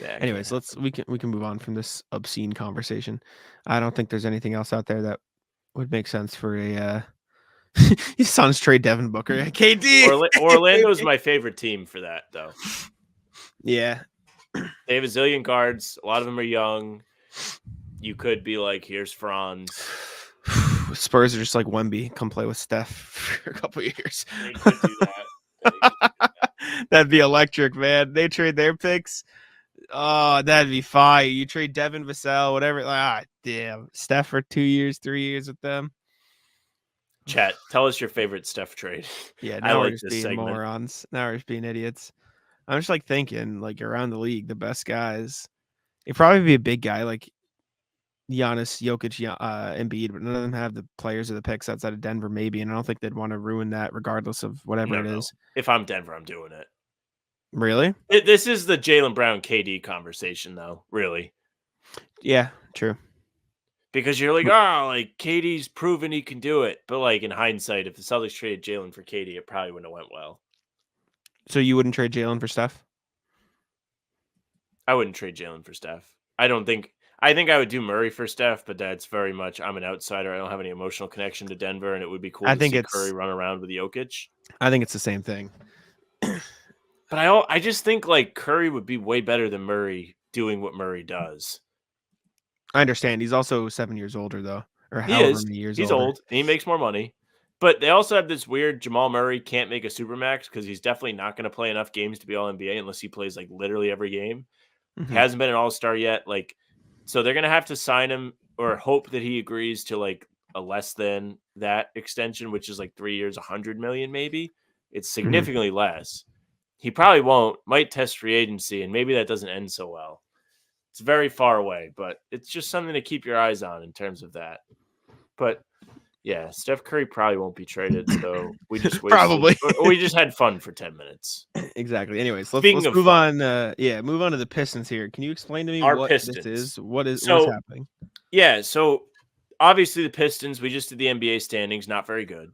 Yeah, Anyways, we can move on from this obscene conversation. I don't think there's anything else out there that would make sense for a his Suns trade Devin Booker. KD. Orlando's my favorite team for that, though. Yeah. They have a zillion guards. A lot of them are young. You could be like, here's Franz. Spurs are just like Wemby. Come play with Steph for a couple years. They could do that. That'd be electric, man. They trade their picks. Oh, that'd be fire. You trade Devin Vassell, whatever. Damn. Steph for 2 years, 3 years with them. Chat, tell us your favorite Steph trade. Yeah, I now we're like just this being segment. morons. Now we're just being idiots. I'm just like thinking, like around the league, the best guys. It'd probably be a big guy like Giannis, Jokic, Embiid, but none of them have the players or the picks outside of Denver, maybe. And I don't think they'd want to ruin that regardless of whatever it is. If I'm Denver, I'm doing it. Really? This is the Jaylen Brown KD conversation, though, really. Yeah, true. Because you're like, oh, like KD's proven he can do it. But like in hindsight, if the Celtics traded Jaylen for KD, it probably wouldn't have went well. So you wouldn't trade Jaylen for Steph? I wouldn't trade Jaylen for Steph. I think I would do Murray for Steph, but that's very much I'm an outsider. I don't have any emotional connection to Denver, and it would be cool to see Curry run around with Jokic. I think it's the same thing. But I just think like Curry would be way better than Murray doing what Murray does. I understand. He's also 7 years older, though. Or He however is. many years He's older. old. And he makes more money. But they also have this weird Jamal Murray can't make a supermax because he's definitely not going to play enough games to be all NBA unless he plays like literally every game. Mhm. He hasn't been an all-star yet. Like, so they're going to have to sign him or hope that he agrees to like a less than that extension, which is like 3 years, 100 million, maybe. It's significantly less. He probably won't, might test free agency, and maybe that doesn't end so well. It's very far away, but it's just something to keep your eyes on in terms of that. But yeah, Steph Curry probably won't be traded, so we just we just had fun for 10 minutes. Exactly. Anyways, let's Speaking of move fun. on. Move on to the Pistons here. Can you explain to me Our what Pistons. this is? What's So- happening? Yeah, so obviously the Pistons, we just did the NBA standings, not very good.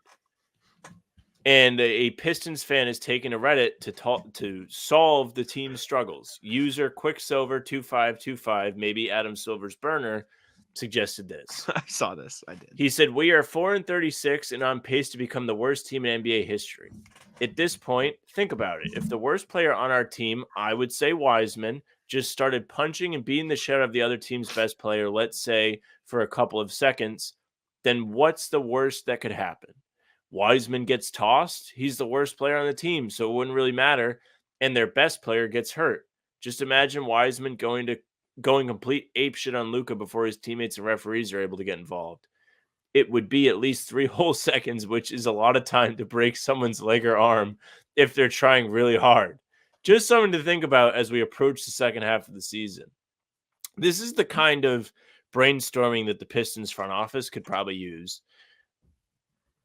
And a Pistons fan is taking to Reddit to solve the team's struggles. User Quicksilver2525, maybe Adam Silver's burner, suggested this. I saw this. I did. He said, "We are 4-36 and on pace to become the worst team in NBA history. At this point, think about it. If the worst player on our team, I would say Wiseman, just started punching and beating the shit out of the other team's best player, let's say for a couple of seconds, then what's the worst that could happen? Wiseman gets tossed. He's the worst player on the team, so it wouldn't really matter. And their best player gets hurt. Just imagine Wiseman going complete ape shit on Luka before his teammates and referees are able to get involved. It would be at least 3 whole seconds, which is a lot of time to break someone's leg or arm if they're trying really hard. Just something to think about as we approach the second half of the season." This is the kind of brainstorming that the Pistons front office could probably use.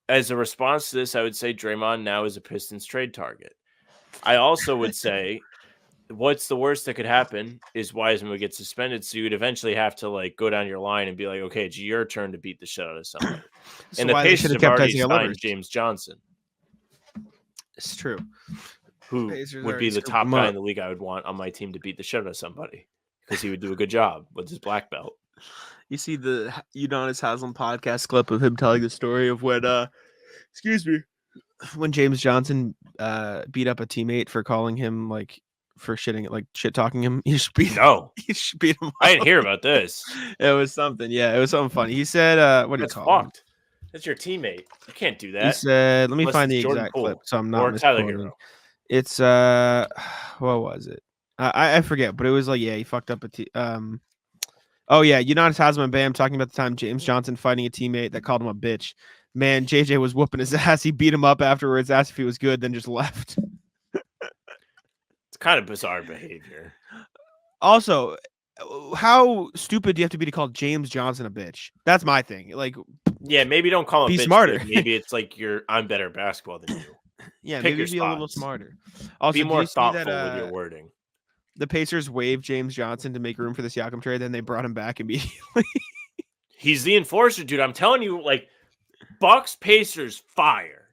As a response to this, I would say Draymond now is a Pistons trade target. I also would say what's the worst that could happen is Wiseman would get suspended, so you would eventually have to go down your line and be like, okay, it's your turn to beat the shit out of somebody. So and the Pacers have already signed James Johnson. It's true. Who would be the top guy in the league I would want on my team to beat the shit out of somebody because he would do a good job with his black belt. You see the Udonis Haslem podcast clip of him telling the story of when, when James Johnson beat up a teammate for calling him for shit talking him. You should beat him. You should beat him. I didn't hear about this. It was something. Yeah, it was something funny. He said, "What do you call him? That's your teammate. You can't do that." He said, "Let me find the exact clip, so I'm not misquoting." It's what was it? I forget, but it was he fucked up Oh yeah, Udonis Haslem and Bam talking about the time James Johnson fighting a teammate that called him a bitch. Man, JJ was whooping his ass. He beat him up afterwards, asked if he was good, then just left. It's kind of bizarre behavior. Also, how stupid do you have to be to call James Johnson a bitch? That's my thing. Yeah, maybe don't call him be a bitch. Smarter. Maybe it's I'm better at basketball than you. Yeah, Pick maybe be a little smarter. Also, be more thoughtful with your wording. The Pacers waived James Johnson to make room for the Siakam trade, then they brought him back immediately. He's the enforcer, dude. I'm telling you, Bucks, Pacers, fire.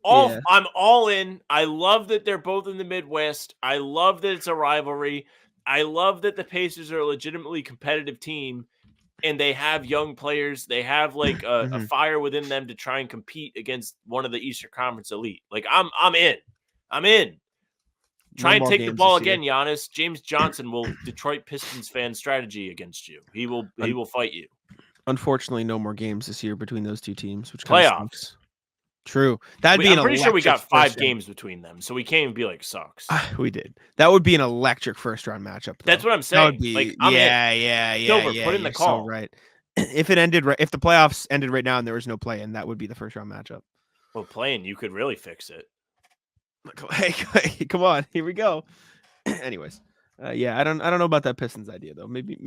I'm all in. I love that they're both in the Midwest. I love that it's a rivalry. I love that the Pacers are a legitimately competitive team, and they have young players. They have a fire within them to try and compete against one of the Eastern Conference elite. I'm in. I'm in. Try and take the ball again, Giannis. James Johnson will Detroit Pistons fan strategy against you. He will fight you. Unfortunately, no more games this year between those two teams. Which playoffs? True. I'm pretty sure we got 5 games between them, so we can't even be sucks. We did. That would be an electric first round matchup. Though. That's what I'm saying. That would be, yeah. Silver, put in the call. So right. If it ended if the playoffs ended right now and there was no play-in, that would be the first round matchup. Well, play-in, you could really fix it. Hey, come on, here we go. Anyways, I don't know about that Pistons idea though. Maybe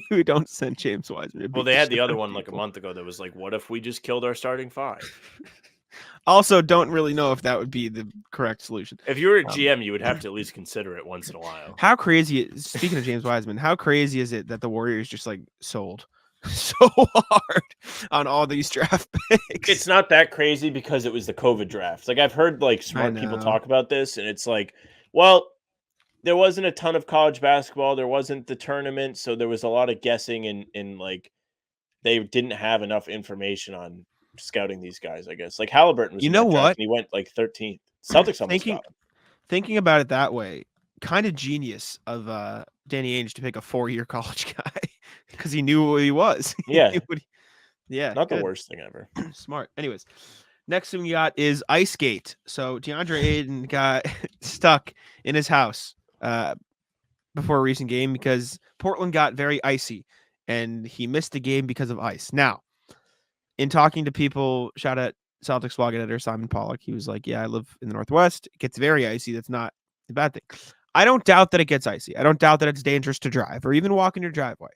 we don't send James Wiseman. Well, they had the other one a month ago that was what if we just killed our starting 5? Also, don't really know if that would be the correct solution. If you were a GM, you would have to at least consider it once in a while. How crazy? Speaking of James Wiseman, how crazy is it that the Warriors just sold so hard on all these draft picks? It's not that crazy because it was the COVID draft. I've heard smart people talk about this, and it's well, there wasn't a ton of college basketball. There wasn't the tournament, so there was a lot of guessing, and they didn't have enough information on scouting these guys. I guess Halliburton was. You know what? And he went 13th. Celtics almost got him. Thinking about it that way, kind of genius of Danny Ainge to pick a 4-year college guy because he knew what he was. Yeah. Yeah. Not the worst thing ever. Smart. Anyways, next thing we got is Icegate. So Deandre Ayton got stuck in his house before a recent game because Portland got very icy and he missed the game because of ice. Now, in talking to people, shout out Celtics blog editor Simon Pollock, he was like, yeah, I live in the Northwest. It gets very icy. That's not a bad thing. I don't doubt that it gets icy. I don't doubt that it's dangerous to drive or even walk in your driveway.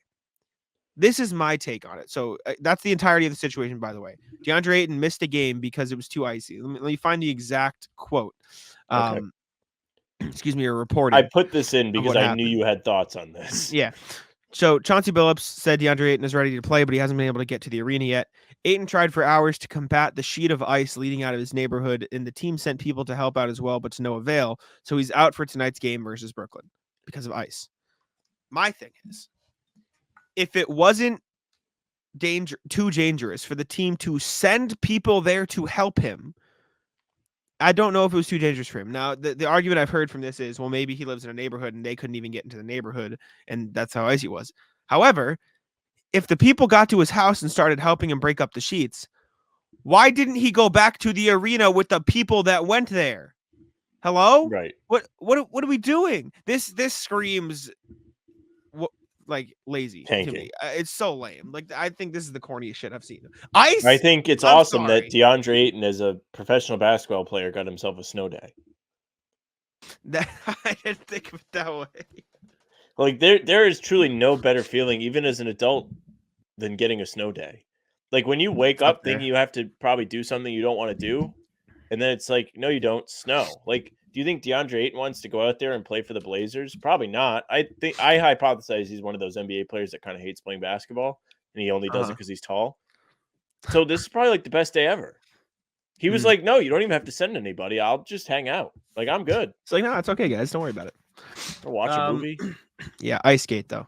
This is my take on it. So that's the entirety of the situation, by the way. DeAndre Ayton missed a game because it was too icy. Let me find the exact quote. Okay. Excuse me, a reporting. I put this in because I knew you had thoughts on this. Yeah. So Chauncey Billups said DeAndre Ayton is ready to play, but he hasn't been able to get to the arena yet. Ayton tried for hours to combat the sheet of ice leading out of his neighborhood, and the team sent people to help out as well, but to no avail. So he's out for tonight's game versus Brooklyn because of ice. My thing is, if it wasn't too dangerous for the team to send people there to help him, I don't know if it was too dangerous for him. Now, the argument I've heard from this is, well, maybe he lives in a neighborhood and they couldn't even get into the neighborhood, and that's how icy it was. However, if the people got to his house and started helping him break up the sheets, why didn't he go back to the arena with the people that went there? Hello? Right. What are we doing? This screams like lazy Tanking. to me. It's so lame. Like, I think this is the corniest shit I've seen. Ice. I think it's I'm awesome sorry. that DeAndre Ayton, as a professional basketball player, got himself a snow day. I didn't think of it that way. Like there is truly no better feeling, even as an adult, than getting a snow day. Like when you wake up thinking you have to probably do something you don't want to do, and then it's like, no, you don't. Snow. Like, do you think DeAndre Ayton wants to go out there and play for the Blazers? Probably not. I hypothesize he's one of those NBA players that kind of hates playing basketball, and he only does it because he's tall. So this is probably like the best day ever. He was like, no, you don't even have to send anybody. I'll just hang out. Like, I'm good. It's like, no, it's okay, guys. Don't worry about it. I'll watch a movie. Yeah, ice skate though.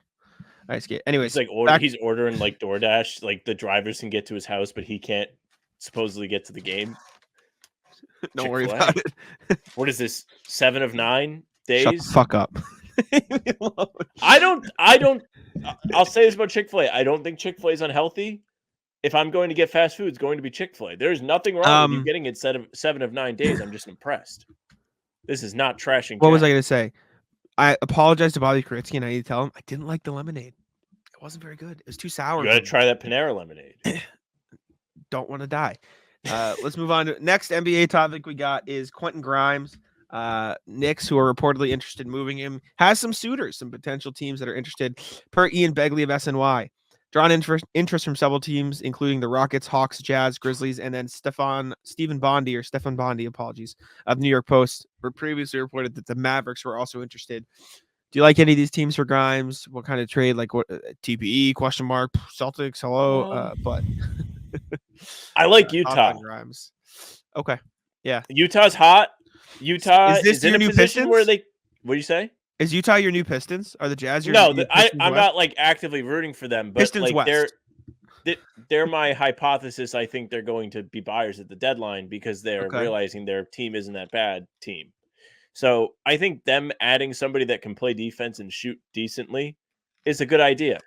Ice skate. Anyways, He's like he's ordering like DoorDash. Like the drivers can get to his house, but he can't supposedly get to the game. don't worry Chick-fil-A. about it. What is this? 7 of 9 days? Shut the fuck up. I'll say this about Chick-fil-A. I don't think Chick-fil-A is unhealthy. If I'm going to get fast food, it's going to be Chick-fil-A. There's nothing wrong with you getting it 7 of 9 days. I'm just impressed. This is not trashing. What was I going to say? I apologize to Bobby Kuritsky, and I need to tell him I didn't like the lemonade. It wasn't very good. It was too sour. You got to try that Panera lemonade. Don't want to die. Let's move on to next NBA topic we got is Quentin Grimes. Knicks, who are reportedly interested in moving him, has some suitors, some potential teams that are interested, per Ian Begley of SNY. Drawn interest from several teams, including the Rockets, Hawks, Jazz, Grizzlies, and then Stefan Bondi, apologies, of New York Post, were previously reported that the Mavericks were also interested. Do you like any of these teams for Grimes? What kind of trade? Like what TPE ? Celtics? Hello, but I like Utah. Grimes. Okay, yeah. Utah's hot. Utah is in your a new position Pistons? where they. What do you say? Is Utah your new Pistons? Are the Jazz your No, new I'm Pistons West? not like actively rooting for them, but Pistons like West. they're my hypothesis. I think they're going to be buyers at the deadline because they're realizing their team isn't that bad team. So I think them adding somebody that can play defense and shoot decently is a good idea.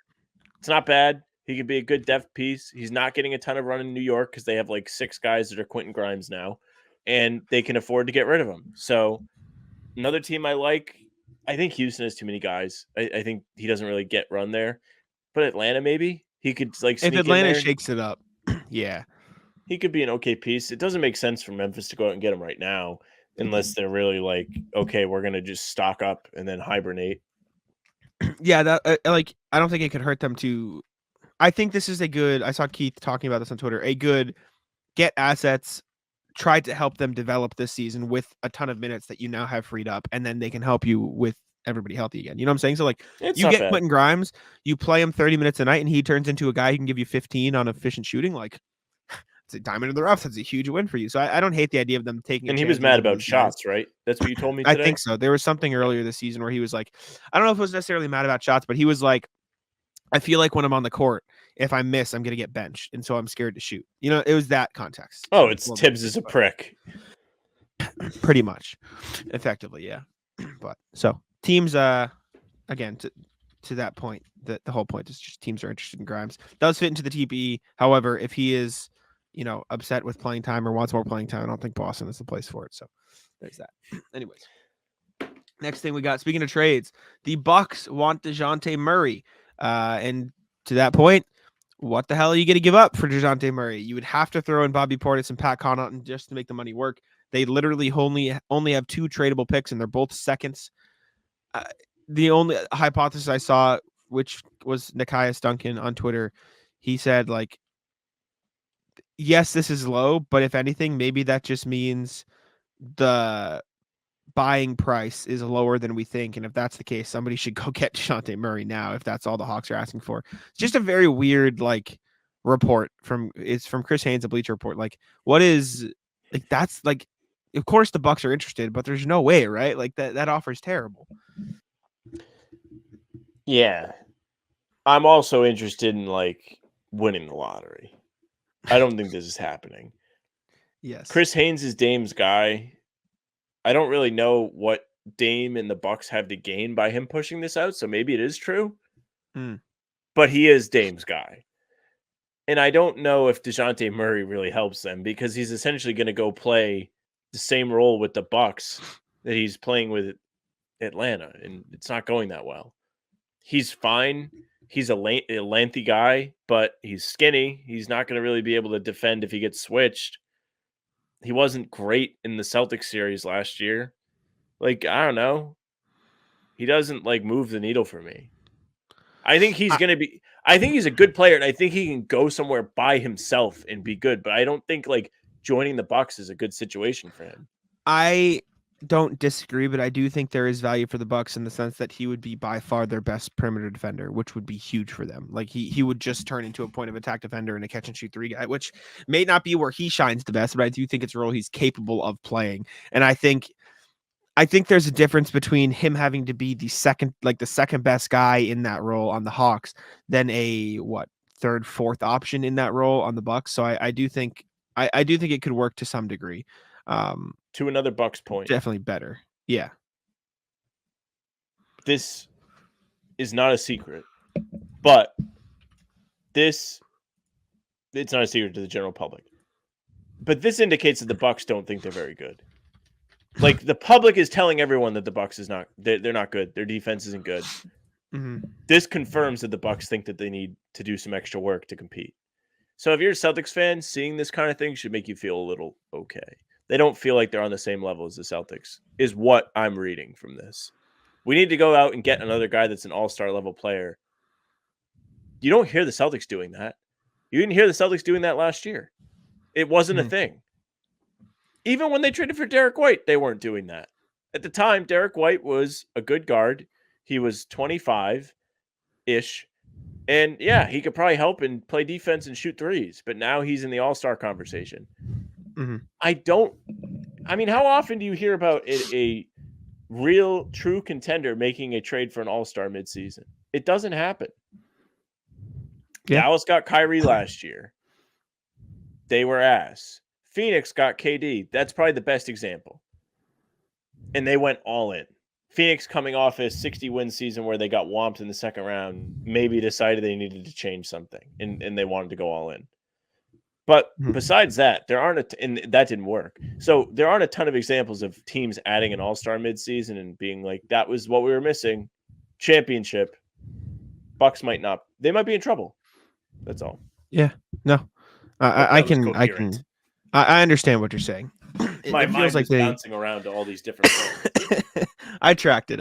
It's not bad. He could be a good depth piece. He's not getting a ton of run in New York because they have like 6 guys that are Quentin Grimes now, and they can afford to get rid of him. So another team I like. I think Houston has too many guys. I think he doesn't really get run there. But Atlanta, maybe he could like sneak if Atlanta in there. shakes it up, yeah, He could be an okay piece. It doesn't make sense for Memphis to go out and get him right now, unless they're really like, okay, we're gonna just stock up and then hibernate. Yeah, that I don't think it could hurt them to. I think this is a good. I saw Keith talking about this on Twitter. A good get assets. Try to help them develop this season with a ton of minutes that you now have freed up, and then they can help you with everybody healthy again. You know what I'm saying? So like you get Quentin Grimes, you play him 30 minutes a night, and he turns into a guy who can give you 15 on efficient shooting. Like it's a diamond in the rough. That's a huge win for you. So I don't hate the idea of them taking. And he was mad about shots, right? That's what you told me today? I think so. There was something earlier this season where he was like, I don't know if it was necessarily mad about shots, but he was like, I feel like when I'm on the court, if I miss, I'm going to get benched. And so I'm scared to shoot. You know, it was that context. Oh, it's Tibbs is a prick. Pretty much. Effectively, yeah. But so teams, again, to that point, the whole point is just teams are interested in Grimes. Does fit into the TPE. However, if he is, upset with playing time or wants more playing time, I don't think Boston is the place for it. So there's that. Anyways. Next thing we got, speaking of trades, the Bucks want Dejounte Murray. And to that point, what the hell are you going to give up for Dejounte Murray? You would have to throw in Bobby Portis and Pat Connaughton just to make the money work. They literally only have 2 tradable picks, and they're both seconds. The only hypothesis I saw, which was Nikias Duncan on Twitter, he said, like, yes, this is low, but if anything, maybe that just means the buying price is lower than we think. And if that's the case, somebody should go get Dejounte Murray now if that's all the Hawks are asking for. It's just a very weird report from Chris Haynes, a Bleacher Report. Like, what is that's like, of course the Bucks are interested, but there's no way, right? Like that offer is terrible. Yeah. I'm also interested in winning the lottery. I don't think this is happening. Yes. Chris Haynes is Dame's guy. I don't really know what Dame and the Bucks have to gain by him pushing this out, so maybe it is true. But he is Dame's guy. And I don't know if Dejounte Murray really helps them because he's essentially going to go play the same role with the Bucks that he's playing with Atlanta, and it's not going that well. He's fine. He's a lengthy guy, but he's skinny. He's not going to really be able to defend if he gets switched. He wasn't great in the Celtics series last year. I don't know. He doesn't move the needle for me. I think he's going to be – I think he's a good player, and I think he can go somewhere by himself and be good, but I don't think joining the Bucks is a good situation for him. I don't disagree, but I do think there is value for the Bucks in the sense that he would be by far their best perimeter defender, which would be huge for them. He would just turn into a point of attack defender and a catch and shoot three guy, which may not be where he shines the best, but I do think it's a role he's capable of playing. And I think there's a difference between him having to be the second best guy in that role on the Hawks than a third, fourth option in that role on the Bucks. So I do think it could work to some degree. To another Bucks point. Definitely better. Yeah. This is not a secret, but it's not a secret to the general public. But this indicates that the Bucks don't think they're very good. The public is telling everyone that the Bucks they're not good. Their defense isn't good. Mm-hmm. This confirms that the Bucks think that they need to do some extra work to compete. So if you're a Celtics fan, seeing this kind of thing should make you feel a little okay. They don't feel like they're on the same level as the Celtics, is what I'm reading from this. We need to go out and get another guy that's an all-star level player. You don't hear the Celtics doing that. You didn't hear the Celtics doing that last year. It wasn't a thing. Even when they traded for Derek White, they weren't doing that. At the time, Derek White was a good guard. He was 25-ish. And yeah, he could probably help and play defense and shoot threes. But now he's in the all-star conversation. Mm-hmm. How often do you hear about a real, true contender making a trade for an all-star midseason? It doesn't happen. Yeah. Dallas got Kyrie last year. They were ass. Phoenix got KD. That's probably the best example. And they went all in. Phoenix coming off a 60-win season where they got whomped in the second round, maybe decided they needed to change something, and they wanted to go all in. But besides that, and that didn't work. So there aren't a ton of examples of teams adding an all-star midseason and being like, that was what we were missing. Championship. Bucks might not. They might be in trouble. That's all. Yeah. No. I understand what you're saying. My mind is bouncing around to all these different things. I tracked it.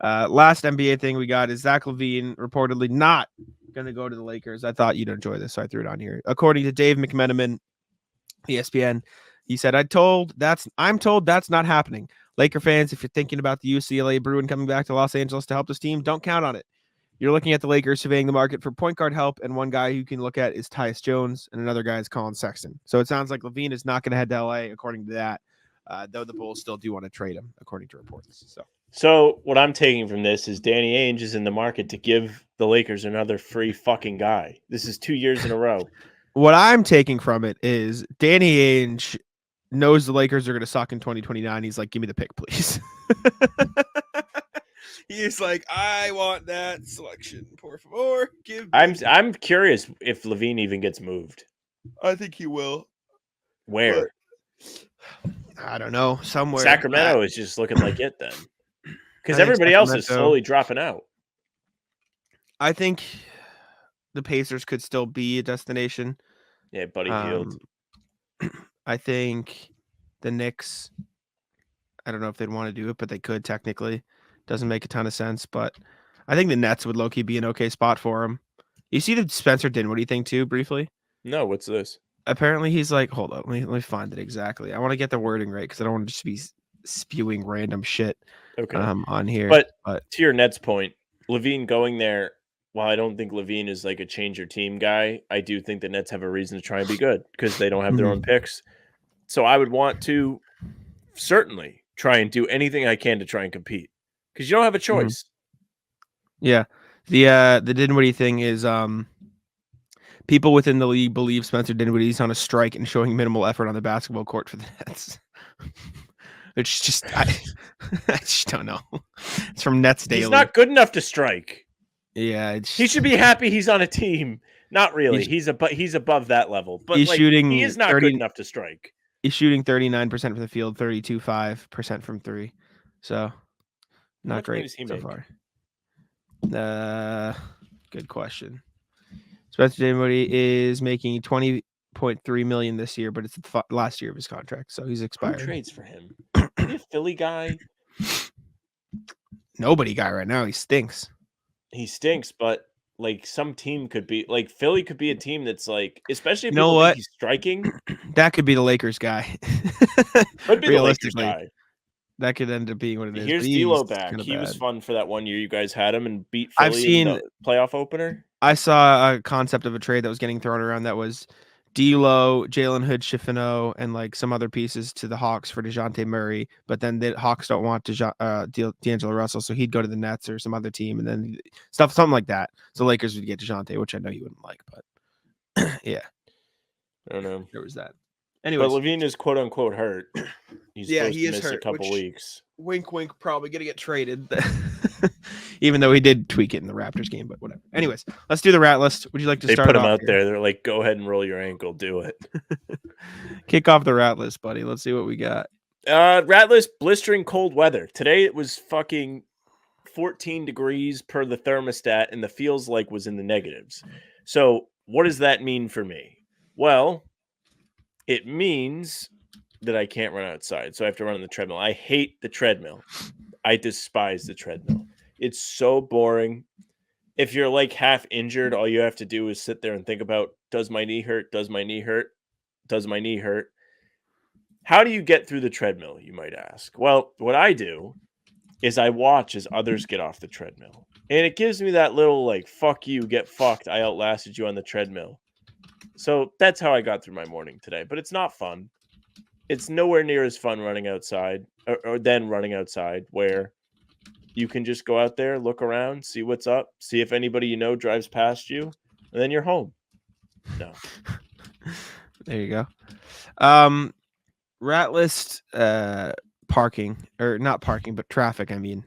Last NBA thing we got is Zach LaVine reportedly not going to go to the Lakers. I thought you'd enjoy this, so I threw it on here. According to Dave McMenamin, ESPN, he said, I'm told that's not happening. Laker fans, if you're thinking about the UCLA Bruin coming back to Los Angeles to help this team, don't count on it. You're looking at the Lakers surveying the market for point guard help, and one guy you can look at is Tyus Jones, and another guy is Colin Sexton. So it sounds like LaVine is not going to head to LA, according to that, though the Bulls still do want to trade him, according to reports. So what I'm taking from this is Danny Ainge is in the market to give the Lakers another free fucking guy. This is 2 years in a row. What I'm taking from it is Danny Ainge knows the Lakers are going to suck in 2029. He's like, give me the pick, please. He's like, I want that selection. Por favor, give me. I'm curious if LaVine even gets moved. I think he will. Where? But, I don't know. Somewhere. Sacramento is just looking like it then. Because everybody else is slowly dropping out. I think the Pacers could still be a destination. Yeah, Buddy Hield. I think the Knicks, I don't know if they'd want to do it, but they could technically. Doesn't make a ton of sense, but I think the Nets would low-key be an okay spot for him. You see the Spencer Dinwiddie thing too, briefly? No, what's this? Apparently he's like, hold on, let me find it exactly. I want to get the wording right because I don't want to just be spewing random shit Okay. on here. But to your Nets point, LaVine going there, while I don't think LaVine is like a change your team guy, I do think the Nets have a reason to try and be good because they don't have their own picks. So I would want to certainly try and do anything I can to try and compete because you don't have a choice. Yeah. The Dinwiddie thing is people within the league believe Spencer Dinwiddie's on a strike and showing minimal effort on the basketball court for the Nets. It's just I just don't know. It's from Nets Daily. He's not good enough to strike. Yeah, he should be happy he's on a team. Not really. He's above that level. But he's shooting he is not good enough to strike. He's shooting 39% from the field, 32.5% from three. So not great so far. Good question. Spencer Dinwiddie is making $20.3 million this year, but it's the last year of his contract, so he's expired. Who trades for him? Is he a Philly guy? Nobody guy right now. He stinks. He stinks, but like some team could be like Philly could be a team that's like, especially if you know people what? think he's striking. That could be the Lakers guy. Could be the Lakers guy. That could end up being what it is. Here's D'Lo back. He was fun for that 1 year you guys had him and beat Philly in the playoff opener. I saw a concept of a trade that was getting thrown around that was D'Lo, Jalen Hood-Schifino, and like some other pieces to the Hawks for Dejounte Murray, but then the Hawks don't want D'Angelo Russell, so he'd go to the Nets or some other team, and then something like that. So Lakers would get Dejounte, which I know you wouldn't like, but yeah. I don't know. There was that. Anyways. But LaVine is quote unquote hurt. He's supposed to miss hurt, a couple weeks. Wink, wink, probably going to get traded. Even though he did tweak it in the Raptors game, but whatever. Anyways, let's do the rat list. Would you like to start? They put him out there. They're like, go ahead and roll your ankle. Do it. Kick off the rat list, buddy. Let's see what we got. Rat list, blistering cold weather. Today it was fucking 14 degrees per the thermostat, and the feels like was in the negatives. So what does that mean for me? Well, it means that I can't run outside, so I have to run on the treadmill. I hate the treadmill. I despise the treadmill. It's so boring. If you're like half injured, all you have to do is sit there and think about, does my knee hurt? Does my knee hurt? Does my knee hurt? How do you get through the treadmill, you might ask? Well, what I do is I watch as others get off the treadmill. And it gives me that little like, fuck you, get fucked. I outlasted you on the treadmill. So that's how I got through my morning today. But it's not fun. It's nowhere near as fun running outside or then running outside where you can just go out there, look around, see what's up, see if anybody you know drives past you, and then you're home. No. There you go. Rat list, parking, or not parking, but traffic. I mean,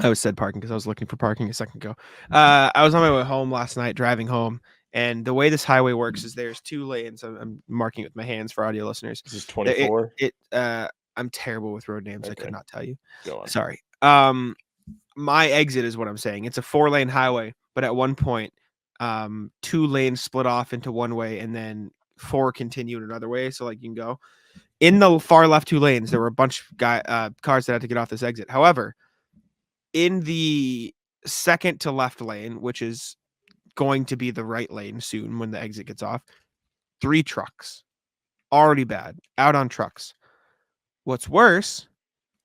I said parking because I was looking for parking a second ago. I was on my way home last night, driving home, and the way this highway works is there's two lanes. I'm marking it with my hands for audio listeners. This is 24. I'm terrible with road names. Okay. I could not tell you. Go on. Sorry. My exit is what I'm saying. It's a 4-lane highway, but at one point, 2 lanes split off into one way, and then 4 continue in another way. So like you can go in the far left 2 lanes. There were a bunch of cars that had to get off this exit. However, in the second to left lane, which is going to be the right lane soon when the exit gets off, 3 trucks. Already bad. Out on trucks. What's worse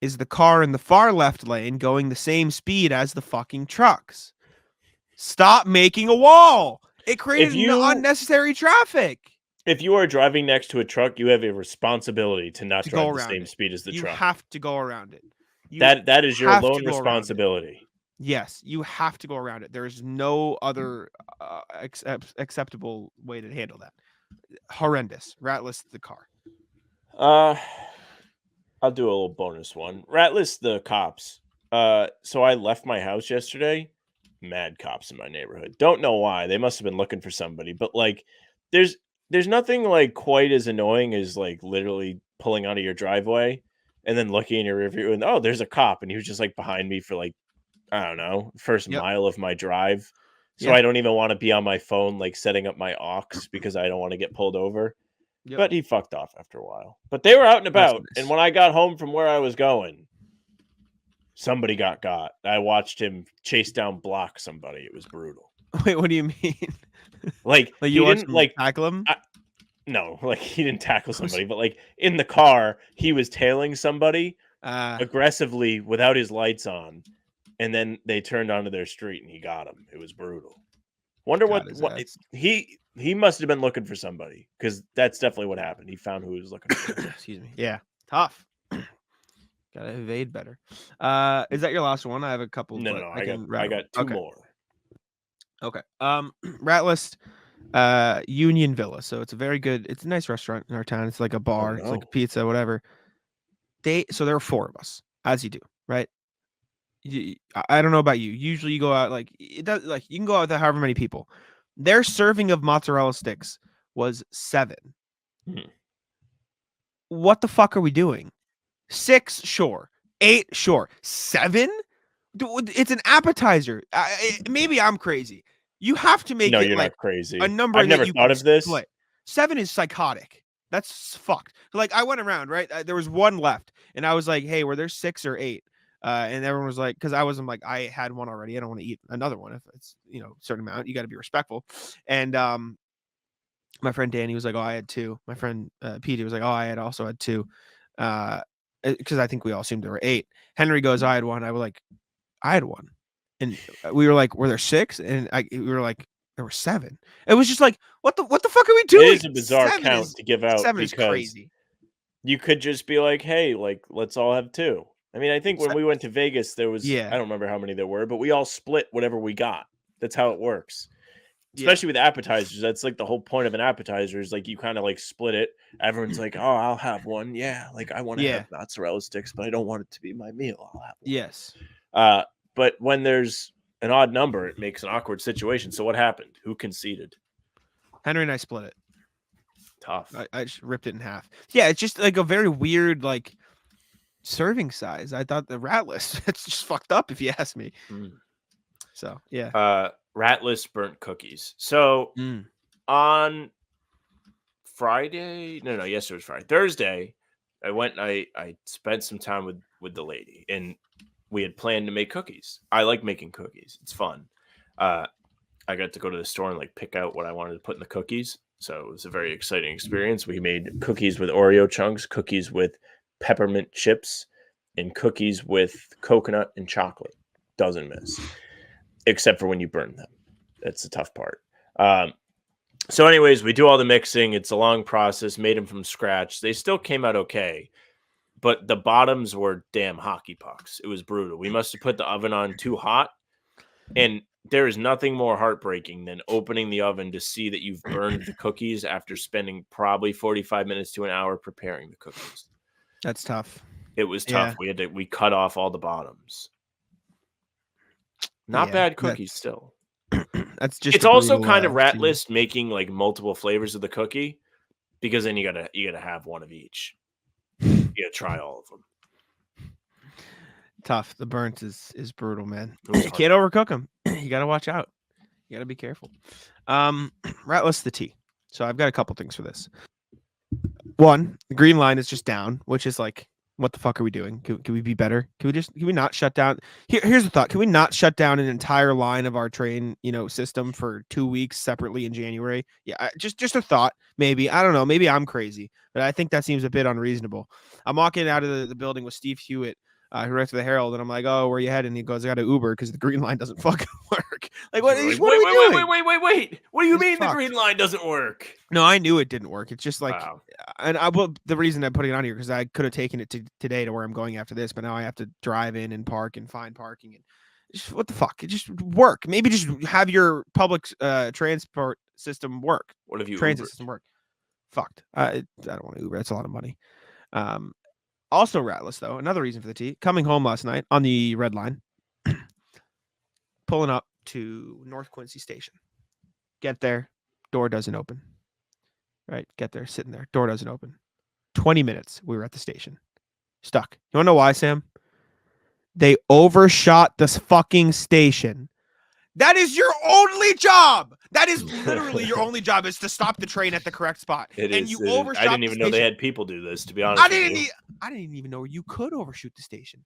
is the car in the far left lane going the same speed as the fucking trucks. Stop making a wall. It created unnecessary traffic. If you are driving next to a truck, you have a responsibility to not drive the same speed as the truck. You have to go around it. That is your lone responsibility. Yes, you have to go around it. There is no other acceptable way to handle that. Horrendous. Rat list the car. I'll do a little bonus one. Rat list the cops. So I left my house yesterday. Mad cops in my neighborhood. Don't know why. They must have been looking for somebody. But like, there's nothing like quite as annoying as like literally pulling out of your driveway and then looking in your rearview and there's a cop and he was just like behind me for like, I don't know, first mile of my drive. So I don't even want to be on my phone like setting up my aux because I don't want to get pulled over. Yep. But he fucked off after a while. But they were out and about. Nice. And when I got home from where I was going, somebody got. I watched him chase down block somebody. It was brutal. Wait, what do you mean? Like you didn't like tackle him? No, like he didn't tackle somebody, but like in the car, he was tailing somebody aggressively without his lights on, and then they turned onto their street and he got him. It was brutal. Wonder what he must have been looking for somebody, because that's definitely what happened. He found who he was looking for. Excuse me. Yeah, tough. Gotta evade better. Is that your last one? I have a couple. No, I got two more. Okay. Rat list. Union Villa. So it's it's a nice restaurant in our town. It's like a bar. It's like a pizza, whatever. So there are 4 of us, as you do, right? I don't know about you. Usually you go out you can go out with however many people. Their serving of mozzarella sticks was 7. What the fuck are we doing? 6, sure. 8, sure. 7? It's an appetizer. Maybe I'm crazy. You have to make no, it you're like not crazy. A number. I've never thought of this. Split. 7 is psychotic. That's fucked. Like I went around, right? There was 1 left, and I was like, "Hey, were there 6 or 8?" And everyone was like, because I'm like, I had 1 already. I don't want to eat another one. If it's a certain amount, you got to be respectful. And my friend Danny was like, "Oh, I had 2." My friend Pete was like, "Oh, I also had 2." Because I think we all assumed there were 8. Henry goes, "I had 1." I was like, "I had 1," and we were like, "Were there 6?" And we were like, "There were 7." It was just like, what the fuck are we doing? It is a bizarre count to give out. 7 is crazy. You could just be like, "Hey, like let's all have 2." I mean, I think when we went to Vegas, there was I don't remember how many there were, but we all split whatever we got. That's how it works. Especially with appetizers. That's like the whole point of an appetizer is like you kind of like split it. Everyone's like, "Oh, I'll have 1." Yeah, like I want to have mozzarella sticks, but I don't want it to be my meal. I'll have 1. Yes. But when there's an odd number, it makes an awkward situation. So what happened? Who conceded? Henry and I split it. Tough. I just ripped it in half. Yeah, it's just like a very weird like serving size. I thought the rat list, it's just fucked up if you ask me. So yeah. Ratless burnt cookies. So on Friday, yesterday was Friday. Thursday, I went and I spent some time with the lady, and we had planned to make cookies. I like making cookies. It's fun. I got to go to the store and like pick out what I wanted to put in the cookies. So it was a very exciting experience. We made cookies with Oreo chunks, cookies with peppermint chips, and cookies with coconut and chocolate. Doesn't miss. Except for when you burn them. That's the tough part. So anyways, we do all the mixing. It's a long process, made them from scratch. They still came out okay, but the bottoms were damn hockey pucks. It was brutal. We must have put the oven on too hot, and there is nothing more heartbreaking than opening the oven to see that you've burned the cookies after spending probably 45 minutes to an hour preparing the cookies. That's tough. It was tough. Yeah. We cut off all the bottoms. Not bad cookies still. That's just. It's also kind of rat list making like multiple flavors of the cookie, because then you gotta have one of each. You gotta try all of them. Tough. The burnt is brutal, man. You can't overcook them. You gotta watch out. You gotta be careful. Rat list the tea. So I've got a couple things for this. 1, the green line is just down, which is like, what the fuck are we doing? Can we be better? Can we not shut down? Here's the thought. Can we not shut down an entire line of our train, system for 2 weeks separately in January? Yeah. Just a thought. Maybe, I don't know. Maybe I'm crazy, but I think that seems a bit unreasonable. I'm walking out of the building with Steve Hewitt, who writes for the Herald, and I'm like, "Oh, where you headed?" And he goes, "I got to Uber because the green line doesn't fucking work." Like, what are we doing? Wait. What do you mean the green line doesn't work? No, I knew it didn't work. It's just like, and the reason I'm putting it on here because I could have taken it today to where I'm going after this, but now I have to drive in and park and find parking and just, what the fuck? It just work. Maybe just have your public transport system work. What if you transit Ubered? System work? Fucked. I don't want to Uber. That's a lot of money. Also ratless though. Another reason for the tea. Coming home last night on the red line, pulling up to North Quincy Station. Get there, door doesn't open. Right, get there, sitting there, door doesn't open. 20 minutes, we were at the station. Stuck. You want to know why, Sam? They overshot this fucking station. That is your only job. That is literally your only job, is to stop the train at the correct spot. I didn't even know they had people do this, to be honest. I didn't even know you could overshoot the station.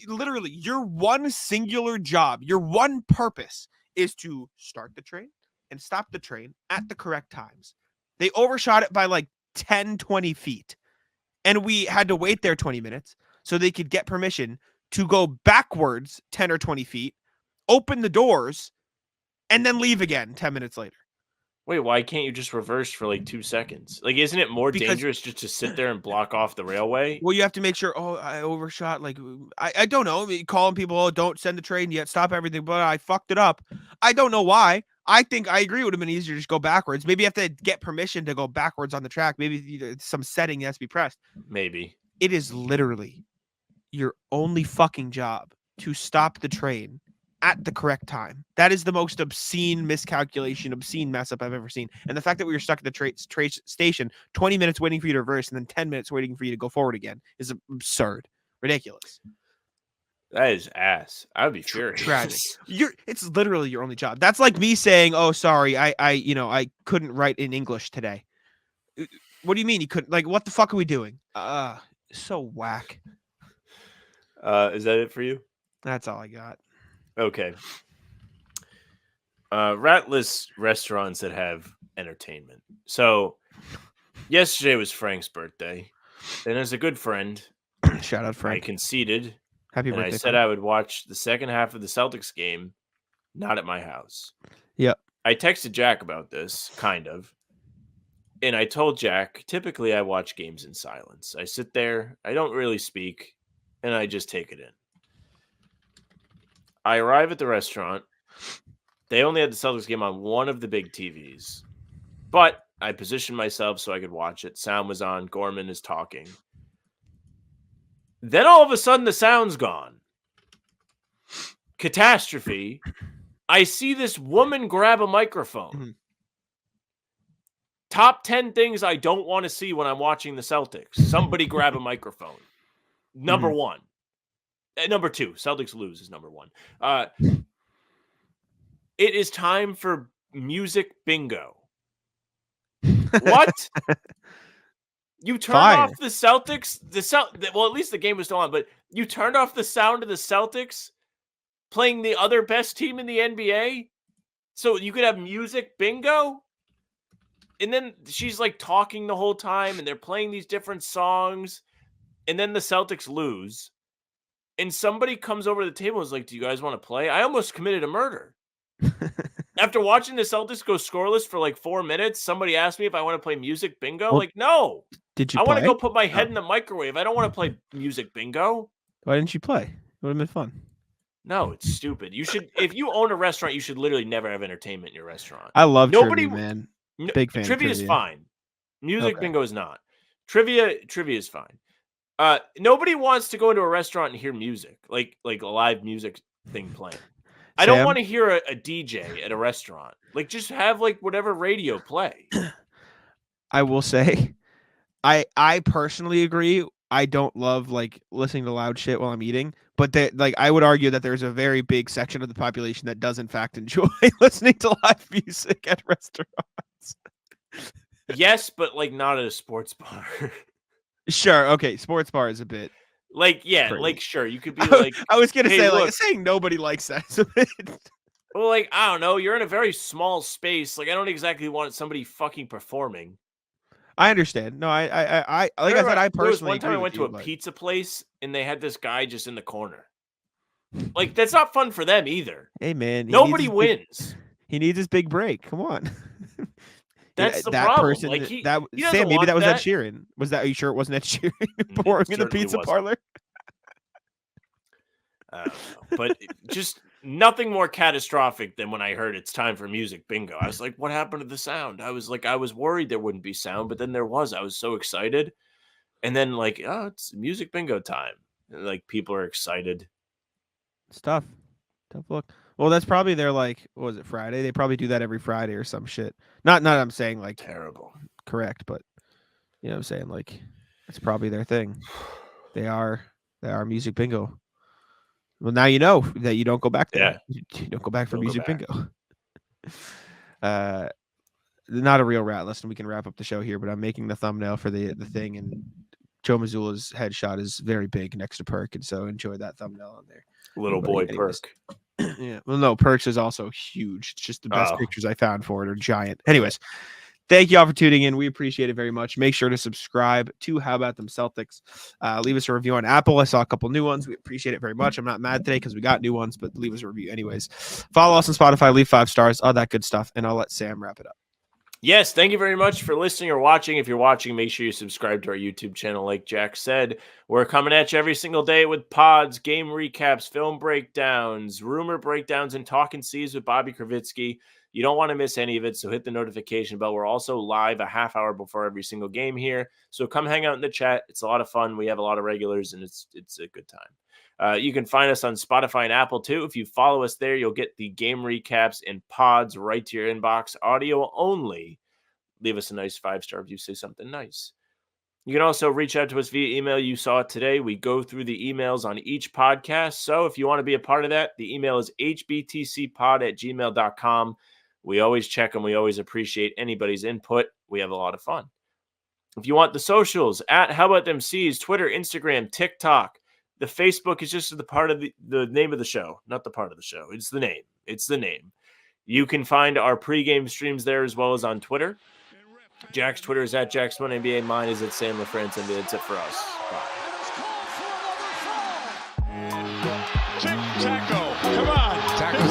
Literally, your one singular job, your one purpose is to start the train and stop the train at the correct times. They overshot it by like 10, 20 feet. And we had to wait there 20 minutes so they could get permission to go backwards 10 or 20 feet, open the doors, and then leave again 10 minutes later. Wait, why can't you just reverse for like 2 seconds? Like, isn't it more dangerous just to sit there and block off the railway? Well, you have to make sure, I overshot. Like, I don't know. Calling people, don't send the train yet, stop everything, but I fucked it up. I don't know why. I think I agree it would have been easier to just go backwards. Maybe you have to get permission to go backwards on the track. Maybe some setting has to be pressed. Maybe. It is literally your only fucking job to stop the train at the correct time. That is the most obscene miscalculation, obscene mess up I've ever seen. And the fact that we were stuck at the train station 20 minutes waiting for you to reverse and then 10 minutes waiting for you to go forward again is absurd. Ridiculous. That is ass. I would be furious. Tragic. It's literally your only job. That's like me saying, "Oh, sorry, I couldn't write in English today." What do you mean you couldn't? Like, what the fuck are we doing? So whack. Is that it for you? That's all I got. Okay. Ratless restaurants that have entertainment. So yesterday was Frank's birthday, and as a good friend, shout out Frank. I conceded. Happy and birthday! I said Frank. I would watch the second half of the Celtics game, not at my house. Yep. I texted Jack about this, kind of. And I told Jack, typically I watch games in silence. I sit there, I don't really speak, and I just take it in. I arrive at the restaurant. They only had the Celtics game on one of the big TVs. But I positioned myself so I could watch it. Sound was on. Gorman is talking. Then all of a sudden, the sound's gone. Catastrophe. I see this woman grab a microphone. Mm-hmm. Top 10 things I don't want to see when I'm watching the Celtics. Somebody grab a microphone. Number one. Number two. Celtics lose is number one. It is time for music bingo. What? You turned off the Celtics? Well, at least the game was still on, but you turned off the sound of the Celtics playing the other best team in the NBA so you could have music bingo? And then she's like talking the whole time and they're playing these different songs. And then the Celtics lose. And somebody comes over to the table and is like, do you guys want to play? I almost committed a murder. After watching the Celtics go scoreless for like 4 minutes, somebody asked me if I want to play music bingo. Well, like, no. Did you I play? want to go put my head in the microwave. I don't want to play music bingo. Why didn't you play? It would have been fun. No, it's stupid. You should, if you own a restaurant, you should literally never have entertainment in your restaurant. I love trivia, man. Big fan. Trivia is fine. Music Okay. bingo is not. Trivia is fine. Nobody wants to go into a restaurant and hear music, like a live music thing playing. I don't want to hear a DJ at a restaurant. Like, just have like whatever radio play. I will say, I personally agree. I don't love like listening to loud shit while I'm eating, but I would argue that there's a very big section of the population that does in fact enjoy listening to live music at restaurants. Yes, but like not at a sports bar. Sure. Okay. Sports bar is a bit. Like, yeah, crazy. Like, sure, you could be like, I was gonna hey, say, look, like, saying nobody likes that. Is a bit. Well, like, I don't know, you're in a very small space. Like, I don't exactly want somebody fucking performing. I understand. No, I like I said, I personally. There was one time agree I went with to you, a but... pizza place and they had this guy just in the corner. Like, that's not fun for them either. Hey, man, nobody wins. He needs his big break. Come on. That's the that problem. person. Like, Sam, doesn't maybe want that was Ed that. Sheeran. Was that? Are you sure it wasn't Ed Sheeran pouring in the pizza parlor? I don't know, but just nothing more catastrophic than when I heard it's time for music bingo. I was like, what happened to the sound? I was worried there wouldn't be sound, but then there was. I was so excited. And then like, oh, it's music bingo time. And, like, people are excited. It's tough. Tough look. Well, that's probably their like, what was it, Friday? They probably do that every Friday or some shit. Not I'm saying like Terrible. Correct, but you know what I'm saying? Like, it's probably their thing. They are music bingo. Well, now you know that you don't go back there. Yeah. You don't go back for Don't go music back. bingo. Not a real rat list, and we can wrap up the show here, but I'm making the thumbnail for the thing, and Joe Mazzulla's headshot is very big next to Perk, and so enjoy that thumbnail on there. Little boy Perk. Yeah. Well, no, Perks is also huge. It's just the best pictures I found for it are giant. Anyways, Thank you all for tuning in. We appreciate it very much. Make sure to subscribe to How About Them Celtics. Leave us a review on Apple. I saw a couple new ones. We appreciate it very much. I'm not mad today because we got new ones, but leave us a review anyways. Follow us on Spotify. Leave 5 stars. All that good stuff. And I'll let Sam wrap it up. Yes, thank you very much for listening or watching. If you're watching, make sure you subscribe to our YouTube channel. Like Jack said, we're coming at you every single day with pods, game recaps, film breakdowns, rumor breakdowns, and Talking C's with Bobby Kravitsky. You don't want to miss any of it, so hit the notification bell. We're also live a half hour before every single game here, so come hang out in the chat. It's a lot of fun. We have a lot of regulars, and it's a good time. You can find us on Spotify and Apple, too. If you follow us there, you'll get the game recaps and pods right to your inbox, audio only. Leave us a nice 5-star review. Say something nice. You can also reach out to us via email. You saw it today. We go through the emails on each podcast, so if you want to be a part of that, the email is hbtcpod@gmail.com. We always check them. We always appreciate anybody's input. We have a lot of fun. If you want the socials, at How About Them C's, Twitter, Instagram, TikTok. The Facebook is just the part of the name of the show, not the part of the show. It's the name. It's the name. You can find our pregame streams there as well as on Twitter. Jack's Twitter is at JackSpunNBA. Mine is at Sam LaFrance, and that's it for us. Bye. Tic-taco. Come on. Taco.